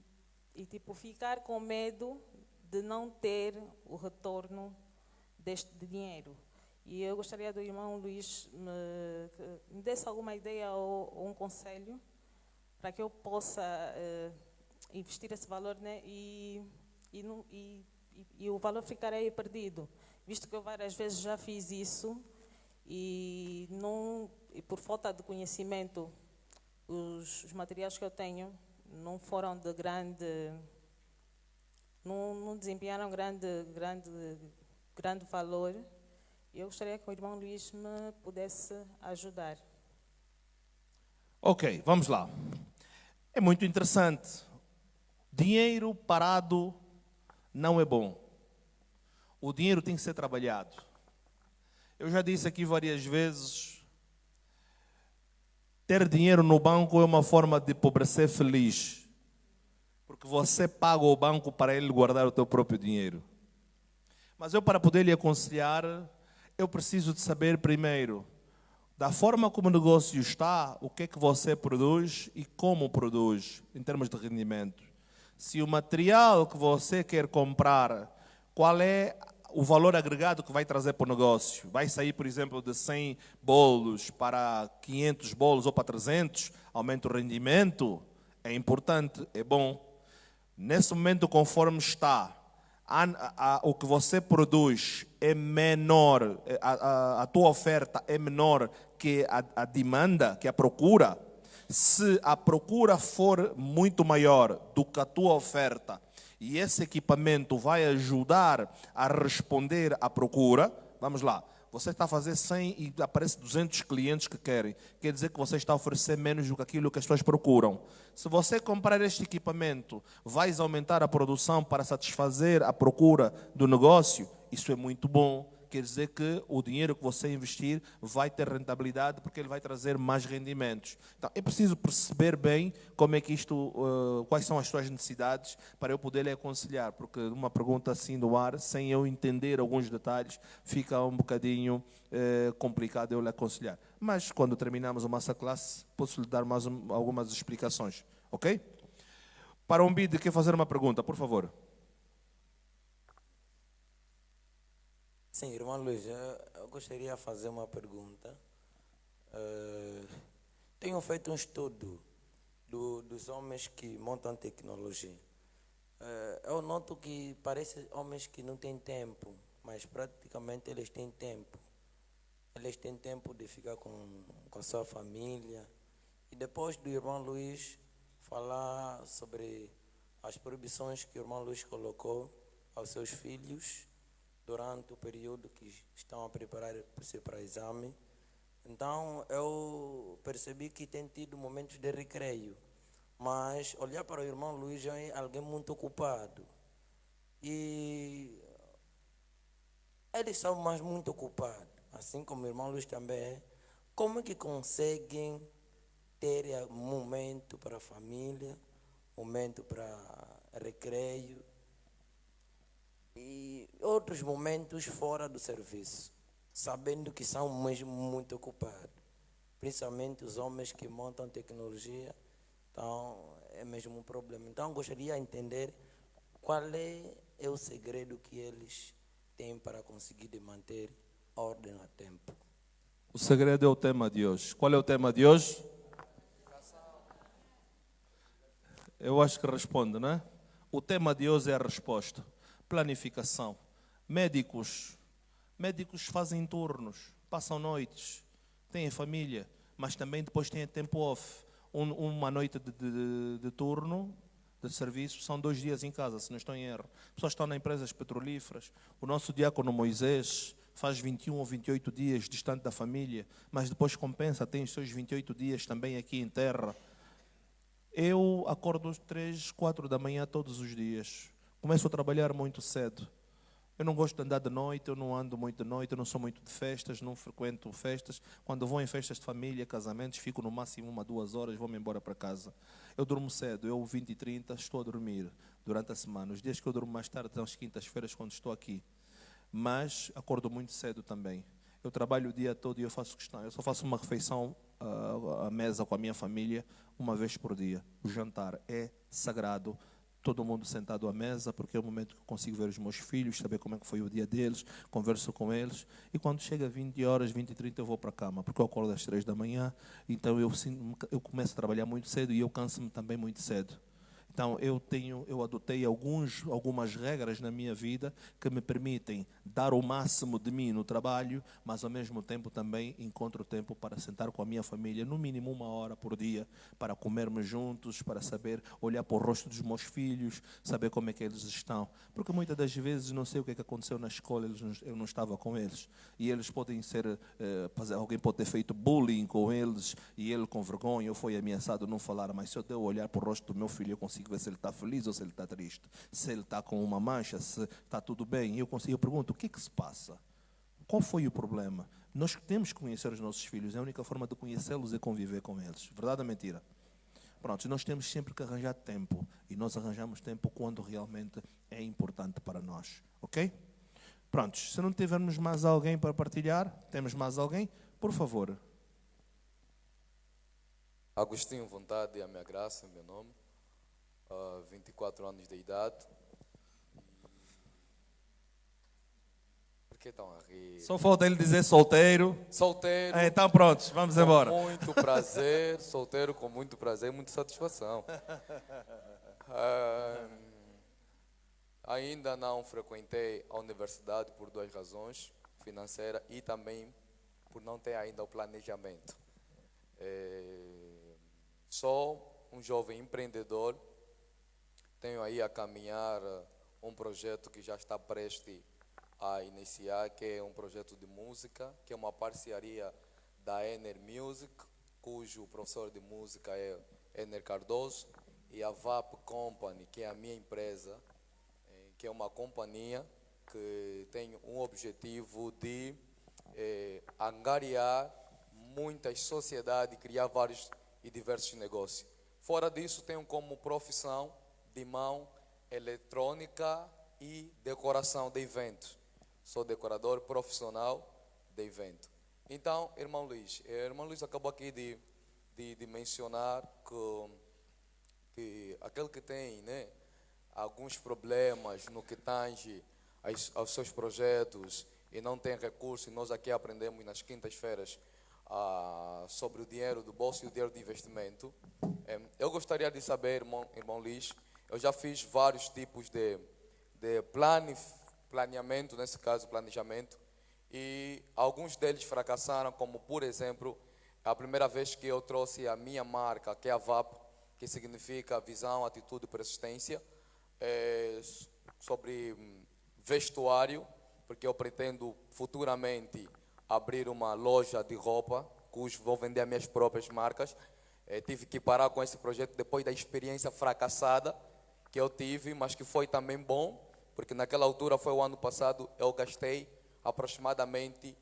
tipo, ficar com medo de não ter o retorno deste dinheiro. E eu gostaria do irmão Luís me desse alguma ideia ou um conselho para que eu possa investir esse valor, né? E o valor ficar aí perdido, visto que eu várias vezes já fiz isso e por falta de conhecimento, os materiais que eu tenho não foram de não desempenharam grande valor. Eu gostaria que o irmão Luís me pudesse ajudar. Ok, vamos lá. É muito interessante. Dinheiro parado não é bom. O dinheiro tem que ser trabalhado. Eu já disse aqui várias vezes, ter dinheiro no banco é uma forma de empobrecer feliz. Porque você paga o banco para ele guardar o teu próprio dinheiro. Mas eu, para poder lhe aconselhar, eu preciso de saber primeiro, da forma como o negócio está, o que é que você produz e como produz, em termos de rendimento. Se o material que você quer comprar, qual é o valor agregado que vai trazer para o negócio? Vai sair, por exemplo, de 100 bolos para 500 bolos ou para 300? Aumenta o rendimento? É importante, é bom. Nesse momento, conforme está, o que você produz é menor, a tua oferta é menor que a demanda, que a procura. Se a procura for muito maior do que a tua oferta e esse equipamento vai ajudar a responder à procura, vamos lá, você está a fazer 100 e aparece 200 clientes que querem, quer dizer que você está a oferecer menos do que aquilo que as pessoas procuram. Se você comprar este equipamento, vais aumentar a produção para satisfazer a procura do negócio, isso é muito bom. Quer dizer que o dinheiro que você investir vai ter rentabilidade porque ele vai trazer mais rendimentos. Então, é preciso perceber bem como é que quais são as suas necessidades para eu poder lhe aconselhar, porque uma pergunta assim do ar, sem eu entender alguns detalhes, fica um bocadinho complicado eu lhe aconselhar. Mas quando terminarmos o masterclass, posso lhe dar mais algumas explicações, ok? Para um bid, quer fazer uma pergunta, por favor. Sim, irmão Luís, eu gostaria de fazer uma pergunta. Tenho feito um estudo dos homens que montam tecnologia. Eu noto que parece homens que não têm tempo, mas praticamente eles têm tempo. Eles têm tempo de ficar com a sua família. E depois do irmão Luís falar sobre as proibições que o irmão Luís colocou aos seus filhos durante o período que estão a preparar-se para o exame. Então, eu percebi que tem tido momentos de recreio. Mas olhar para o irmão Luís é alguém muito ocupado. E eles são mais muito ocupados, assim como o irmão Luís também é. Como é que conseguem ter momento para a família, momento para recreio, e outros momentos fora do serviço, sabendo que são mesmo muito ocupados, principalmente os homens que montam tecnologia, então é mesmo um problema. Então gostaria de entender qual é o segredo que eles têm para conseguir manter ordem a tempo. O segredo é o tema de hoje. Qual é o tema de hoje? Eu acho que responde, não é? O tema de hoje é a resposta. Planificação. Médicos fazem turnos, passam noites, têm família, mas também depois têm tempo off. Uma noite de turno, de serviço, são 2 dias em casa, se não estou em erro. Pessoas estão nas empresas petrolíferas. O nosso diácono Moisés faz 21 ou 28 dias distante da família, mas depois compensa, tem os seus 28 dias também aqui em terra. Eu acordo às 3, 4 da manhã todos os dias. Começo a trabalhar muito cedo. Eu não gosto de andar de noite, eu não ando muito de noite, eu não sou muito de festas, não frequento festas. Quando vou em festas de família, casamentos, fico no máximo 1, 2 horas, vou-me embora para casa. Eu durmo cedo, eu 20 e 30 estou a dormir durante a semana. Os dias que eu durmo mais tarde são as quintas-feiras quando estou aqui. Mas acordo muito cedo também. Eu trabalho o dia todo e eu faço questão. Eu só faço uma refeição à mesa com a minha família uma vez por dia. O jantar é sagrado. Todo mundo sentado à mesa, porque é o momento que eu consigo ver os meus filhos, saber como é que foi o dia deles, converso com eles. E quando chega 20 horas, 20 e 30, eu vou para a cama, porque eu acordo às 3 da manhã. Então eu começo a trabalhar muito cedo e eu canso-me também muito cedo. Então eu adotei algumas regras na minha vida que me permitem dar o máximo de mim no trabalho, mas ao mesmo tempo também encontro tempo para sentar com a minha família, no mínimo 1 hora por dia, para comermos juntos, para saber olhar para o rosto dos meus filhos, saber como é que eles estão. Porque muitas das vezes não sei o que é que aconteceu na escola, eu não estava com eles. E eles podem ser, alguém pode ter feito bullying com eles, e ele com vergonha, ou foi ameaçado não falar, mas se eu der olhar para o rosto do meu filho, eu consigo ver se ele está feliz ou se ele está triste, se ele está com uma mancha, se está tudo bem. Eu pergunto, o que é que se passa? Qual foi o problema? Nós temos que conhecer os nossos filhos, a única forma de conhecê-los é conviver com eles. Verdade ou mentira? Pronto, nós temos sempre que arranjar tempo, e nós arranjamos tempo quando realmente é importante para nós, ok? Pronto, se não tivermos mais alguém para partilhar, temos mais alguém? Por favor. Agostinho Vontade, a minha graça, meu nome. 24 anos de idade. Por que estão a rir? Só falta ele dizer solteiro. Solteiro. Então pronto, vamos embora. Com muito prazer, solteiro com muito prazer e muita satisfação. Ainda não frequentei a universidade por 2 razões, financeira e também por não ter ainda o planejamento. Sou um jovem empreendedor. Tenho aí a caminhar um projeto que já está prestes a iniciar, que é um projeto de música, que é uma parceria da Ener Music, cujo professor de música é Ener Cardoso, e a VAP Company, que é a minha empresa, que é uma companhia que tem um objetivo de angariar muitas sociedades e criar vários e diversos negócios. Fora disso, tenho como profissão de mão eletrônica e decoração de eventos. Sou decorador profissional de evento. Então, irmão Luiz acabou aqui de mencionar que aquele que tem, né, alguns problemas no que tange aos seus projetos e não tem recursos, e nós aqui aprendemos nas quintas-feiras sobre o dinheiro do bolso e o dinheiro de investimento. Eu gostaria de saber, irmão Luiz, eu já fiz vários tipos de planeamento, nesse caso planejamento, e alguns deles fracassaram, como por exemplo, a primeira vez que eu trouxe a minha marca, que é a VAP, que significa visão, atitude e persistência, sobre vestuário, porque eu pretendo futuramente abrir uma loja de roupa, cujo vou vender as minhas próprias marcas. Tive que parar com esse projeto depois da experiência fracassada que eu tive, mas que foi também bom, porque naquela altura, foi o ano passado, eu gastei aproximadamente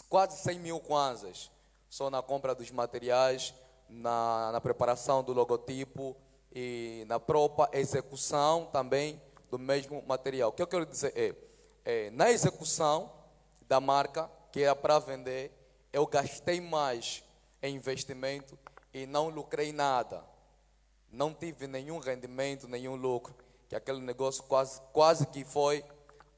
quase 100 mil kwanzas, só na compra dos materiais, na preparação do logotipo e na própria execução também do mesmo material. O que eu quero dizer na execução da marca, que era para vender, eu gastei mais em investimento e não lucrei nada. Não tive nenhum rendimento, nenhum lucro, que aquele negócio quase que foi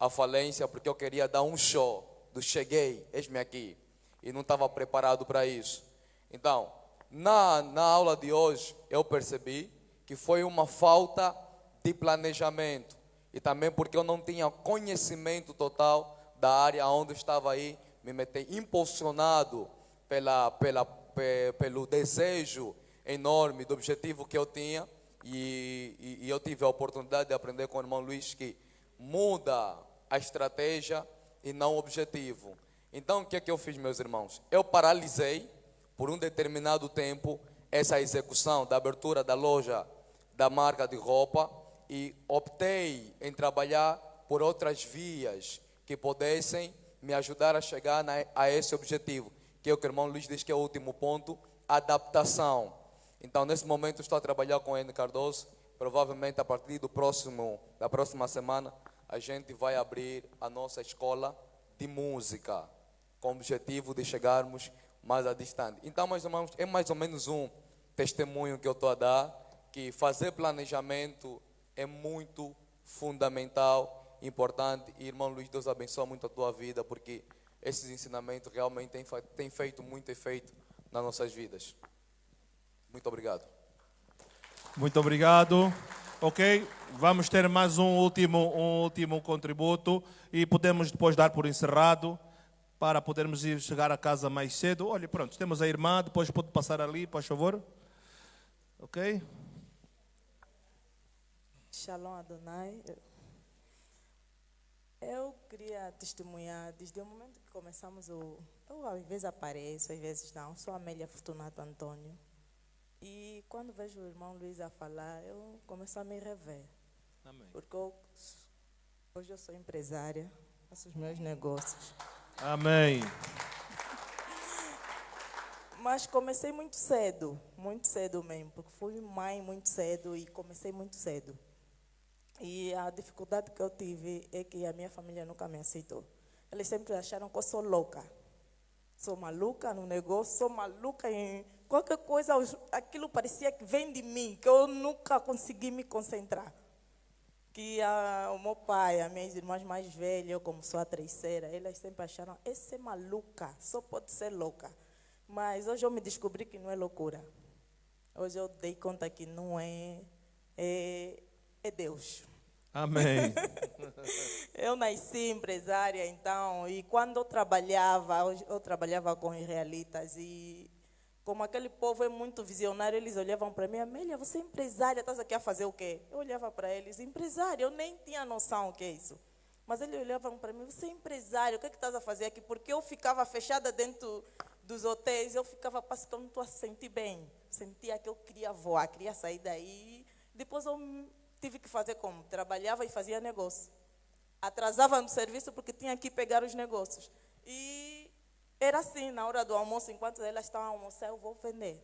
à falência, porque eu queria dar um show do cheguei, eis-me aqui. e não estava preparado para isso. Então, na aula de hoje, eu percebi que foi uma falta de planejamento e também porque eu não tinha conhecimento total da área onde eu estava aí, me meter impulsionado pelo desejo enorme do objetivo que eu tinha e eu tive a oportunidade de aprender com o irmão Luiz que muda a estratégia e não o objetivo. Então, o que é que eu fiz, meus irmãos? Eu paralisei por um determinado tempo essa execução da abertura da loja da marca de roupa e optei em trabalhar por outras vias que pudessem me ajudar a chegar a esse objetivo, que é o que o irmão Luiz diz que é o último ponto, adaptação. Então, nesse momento, estou a trabalhar com o N. Cardoso. Provavelmente, a partir da próxima semana, a gente vai abrir a nossa escola de música, com o objetivo de chegarmos mais a distante. Então, meus irmãos, é mais ou menos um testemunho que eu estou a dar, que fazer planejamento é muito fundamental, importante. E, irmão Luiz, Deus abençoe muito a tua vida, porque esses ensinamentos realmente têm feito muito efeito nas nossas vidas. Muito obrigado. Muito obrigado. Ok, vamos ter mais um último contributo e podemos depois dar por encerrado para podermos ir chegar a casa mais cedo. Olha, pronto, temos a irmã, depois pode passar ali, por favor. Ok? Shalom Adonai. Eu queria testemunhar desde o momento que começamos eu às vezes apareço, às vezes não. Sou Amélia Fortunato Antônio. E quando vejo o irmão Luiz a falar, eu começo a me rever. Amém. Porque hoje eu sou empresária, faço os meus negócios. Amém. Mas comecei muito cedo mesmo, porque fui mãe muito cedo e comecei muito cedo. E a dificuldade que eu tive é que a minha família nunca me aceitou. Eles sempre acharam que eu sou louca. Sou maluca no negócio, sou maluca em qualquer coisa. Aquilo parecia que vem de mim, que eu nunca consegui me concentrar. Que o meu pai, as minhas irmãs mais velhas, eu como sou a terceira, elas sempre acharam, essa é maluca, só pode ser louca. Mas hoje eu me descobri que não é loucura. Hoje eu dei conta que não é Deus. Amém. Eu nasci empresária, então, e quando eu trabalhava com israelitas, e como aquele povo é muito visionário, eles olhavam para mim, Amélia, você é empresária, estás aqui a fazer o quê? Eu olhava para eles, empresária, eu nem tinha noção o que é isso. Mas eles olhavam para mim, você é empresária, o que é que estás a fazer aqui? Porque eu ficava fechada dentro dos hotéis, eu ficava passando, não estou a sentir bem. Sentia que eu queria voar, queria sair daí. Depois eu tive que fazer como? Trabalhava e fazia negócio. Atrasava no serviço porque tinha que pegar os negócios. E era assim, na hora do almoço, enquanto elas estavam a almoçar, eu vou vender.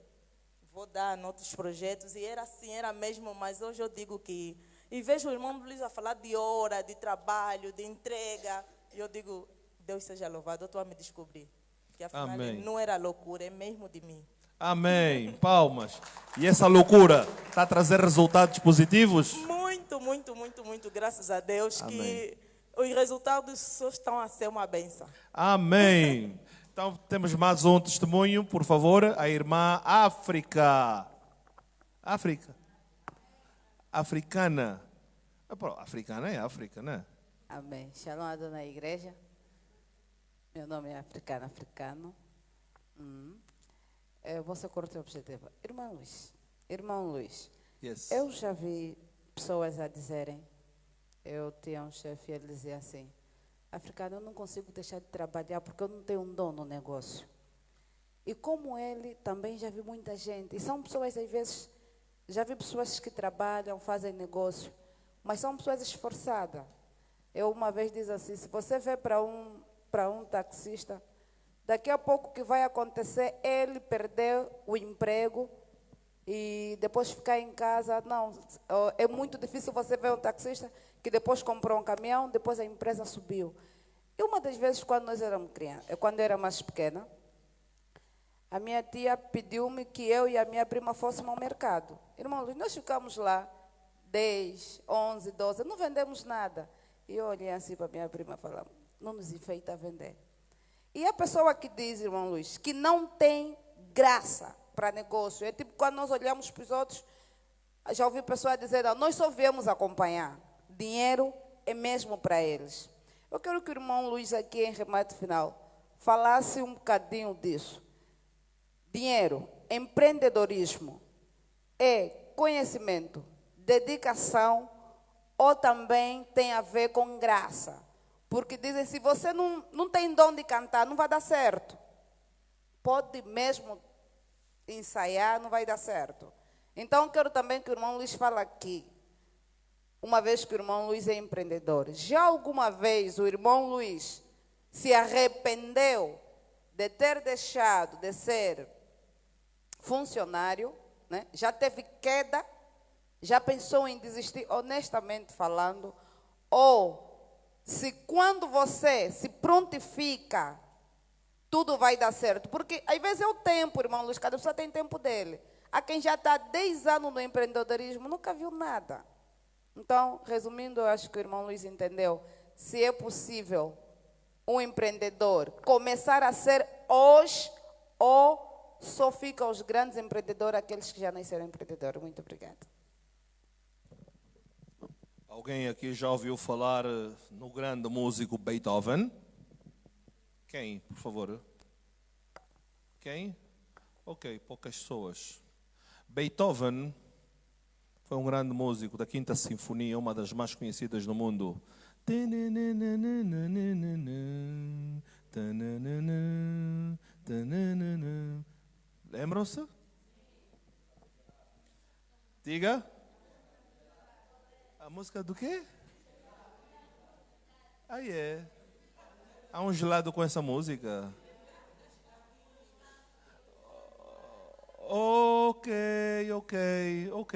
Vou dar outros projetos. E era assim, era mesmo, mas hoje eu digo que... E vejo o irmão Luiz a falar de hora, de trabalho, de entrega. E eu digo, Deus seja louvado, eu estou a me descobrir. Que afinal não era loucura, é mesmo de mim. Amém. Palmas. E essa loucura está a trazer resultados positivos? Muito, graças a Deus. Amém. Que os resultados só estão a ser uma bênção. Amém. Então temos mais um testemunho, por favor, a irmã Africana. Africana é África, né? Amém. Shalom Adonai Igreja. Meu nome é Africano. Eu vou ser curto e objetiva. Irmão Luiz, Yes. eu já vi pessoas a dizerem, eu tinha um chefe e ele dizia assim, Africano, eu não consigo deixar de trabalhar porque eu não tenho um dom no negócio. E como ele, também já vi muita gente, e são pessoas às vezes, já vi pessoas que trabalham, fazem negócio, mas são pessoas esforçadas. Eu uma vez disse assim, se você vê para um taxista, daqui a pouco o que vai acontecer é ele perder o emprego e depois ficar em casa. Não, é muito difícil você ver um taxista que depois comprou um caminhão, depois a empresa subiu. E uma das vezes, quando nós éramos crianças, quando eu era mais pequena, a minha tia pediu-me que eu e a minha prima fôssemos ao mercado. Irmãos, nós ficamos lá 10, 11, 12, não vendemos nada. E eu olhei assim para a minha prima e falei, não nos enfeita a vender. E a pessoa que diz, irmão Luís, que não tem graça para negócio, é tipo quando nós olhamos para os outros, já ouvi pessoas dizer, não, nós só viemos acompanhar, dinheiro é mesmo para eles. Eu quero que o irmão Luís aqui, em remate final, falasse um bocadinho disso. Dinheiro, empreendedorismo, é conhecimento, dedicação ou também tem a ver com graça? Porque dizem, se você não tem dom de cantar, não vai dar certo. Pode mesmo ensaiar, não vai dar certo. Então, quero também que o irmão Luís fale aqui, uma vez que o irmão Luís é empreendedor. Já alguma vez o irmão Luís se arrependeu de ter deixado de ser funcionário, né? Já teve queda, já pensou em desistir, honestamente falando, ou se quando você se prontifica, tudo vai dar certo. Porque às vezes é o tempo, irmão Luís, cada pessoa tem tempo dele. Há quem já está há 10 anos no empreendedorismo, nunca viu nada. Então, resumindo, eu acho que o irmão Luís entendeu. Se é possível um empreendedor começar a ser hoje, ou só ficam os grandes empreendedores, aqueles que já nasceram empreendedores. Muito obrigada. Alguém aqui já ouviu falar no grande músico Beethoven? Quem, por favor? Quem? Ok, poucas pessoas. Beethoven foi um grande músico da Quinta Sinfonia, uma das mais conhecidas no mundo. Lembram-se? Diga. A música do quê? Ah, é. Há um gelado com essa música. Ok.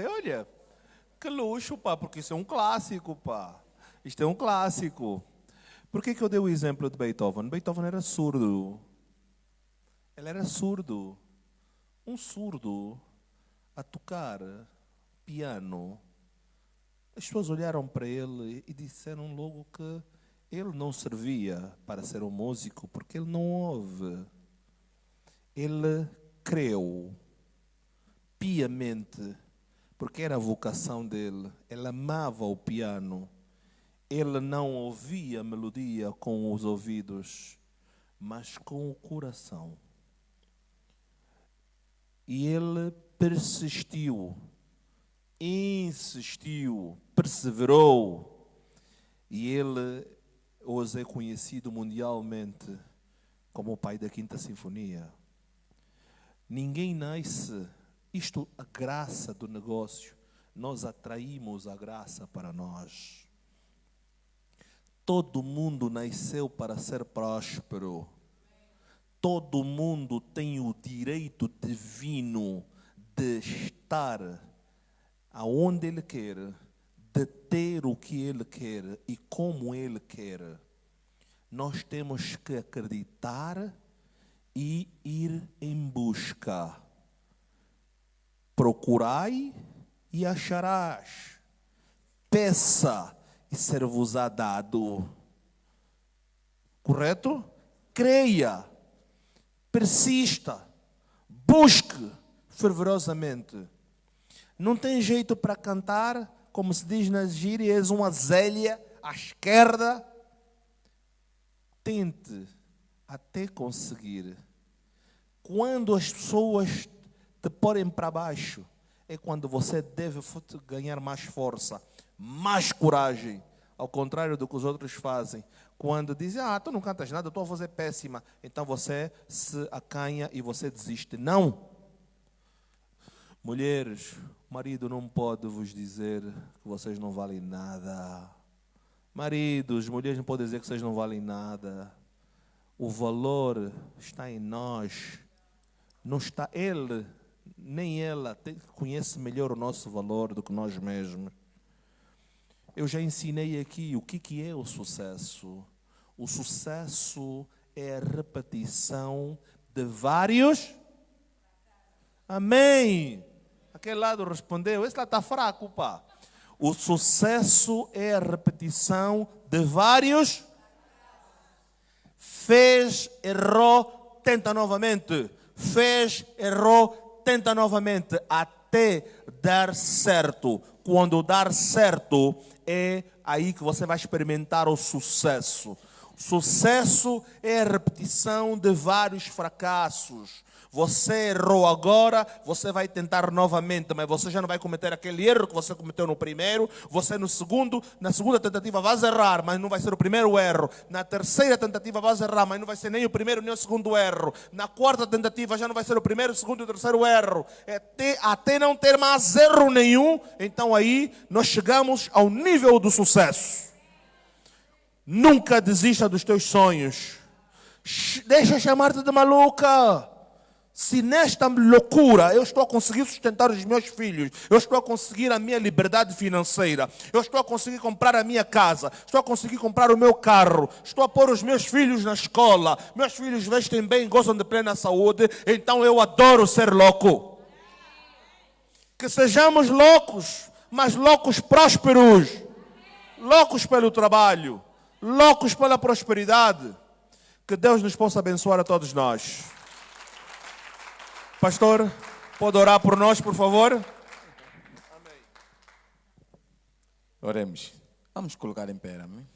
Olha, que luxo, pá, porque isso é um clássico, pá. Isto é um clássico. Por que eu dei o exemplo de Beethoven? Beethoven era surdo. Ele era surdo. Um surdo a tocar piano. As pessoas olharam para ele e disseram logo que ele não servia para ser um músico, porque ele não ouve. Ele creu piamente, porque era a vocação dele. Ele amava o piano. Ele não ouvia a melodia com os ouvidos, mas com o coração. E ele persistiu, insistiu, perseverou. E ele hoje é conhecido mundialmente como o pai da Quinta Sinfonia. Ninguém nasce, isto, a graça do negócio, nós atraímos a graça para nós. Todo mundo nasceu para ser próspero. Todo mundo tem o direito divino de estar aonde ele quer, de ter o que ele quer e como ele quer. Nós temos que acreditar e ir em busca. Procurai e acharás. Peça e ser-vos-á dado. Correto? Creia. Persista. Busque fervorosamente. Não tem jeito para cantar, como se diz nas gírias, uma zélia à esquerda. Tente até conseguir. Quando as pessoas te porem para baixo, é quando você deve ganhar mais força, mais coragem, ao contrário do que os outros fazem. Quando dizem, tu não cantas nada, tua voz é péssima, então você se acanha e você desiste. Não! Mulheres, o marido não pode vos dizer que vocês não valem nada. Maridos, mulheres não podem dizer que vocês não valem nada. O valor está em nós. Não está ele, nem ela conhece melhor o nosso valor do que nós mesmos. Eu já ensinei aqui o que é o sucesso. O sucesso é a repetição de vários. Amém. Aquele lado respondeu, esse lá está fraco, pá. O sucesso é a repetição de vários Fez, errou, tenta novamente. Fez, errou, tenta novamente. Até dar certo. Quando dar certo, é aí que você vai experimentar o sucesso. Sucesso é a repetição de vários fracassos. Você errou agora, você vai tentar novamente, mas você já não vai cometer aquele erro que você cometeu no primeiro. Você na segunda tentativa vai errar, mas não vai ser o primeiro erro. Na terceira tentativa vai errar, mas não vai ser nem o primeiro nem o segundo erro. Na quarta tentativa já não vai ser o primeiro, o segundo e o terceiro erro. Até não ter mais erro nenhum, então aí nós chegamos ao nível do sucesso. Nunca desista dos teus sonhos. Deixa chamar-te de maluca. Se nesta loucura eu estou a conseguir sustentar os meus filhos, eu estou a conseguir a minha liberdade financeira, eu estou a conseguir comprar a minha casa, estou a conseguir comprar o meu carro, estou a pôr os meus filhos na escola, meus filhos vestem bem, gozam de plena saúde, então eu adoro ser louco. Que sejamos loucos, mas loucos prósperos, loucos pelo trabalho, loucos pela prosperidade. Que Deus nos possa abençoar a todos nós. Pastor, pode orar por nós, por favor? Amém. Oremos. Vamos colocar em pé, amém?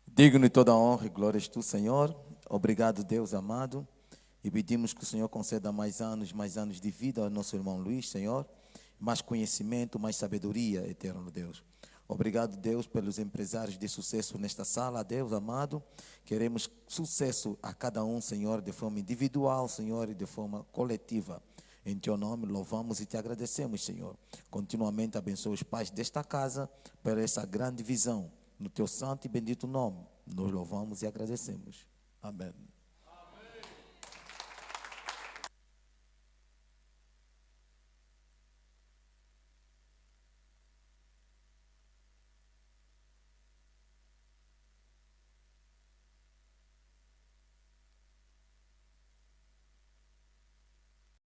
Digno de toda a honra e glórias tu, Senhor. Obrigado, Deus amado. E pedimos que o Senhor conceda mais anos de vida ao nosso irmão Luís, Senhor. Mais conhecimento, mais sabedoria, eterno Deus. Obrigado, Deus, pelos empresários de sucesso nesta sala, Deus amado. Queremos sucesso a cada um, Senhor, de forma individual, Senhor, e de forma coletiva. Em teu nome, louvamos e te agradecemos, Senhor. Continuamente abençoa os pais desta casa por essa grande visão. No teu santo e bendito nome, nos louvamos e agradecemos. Amém.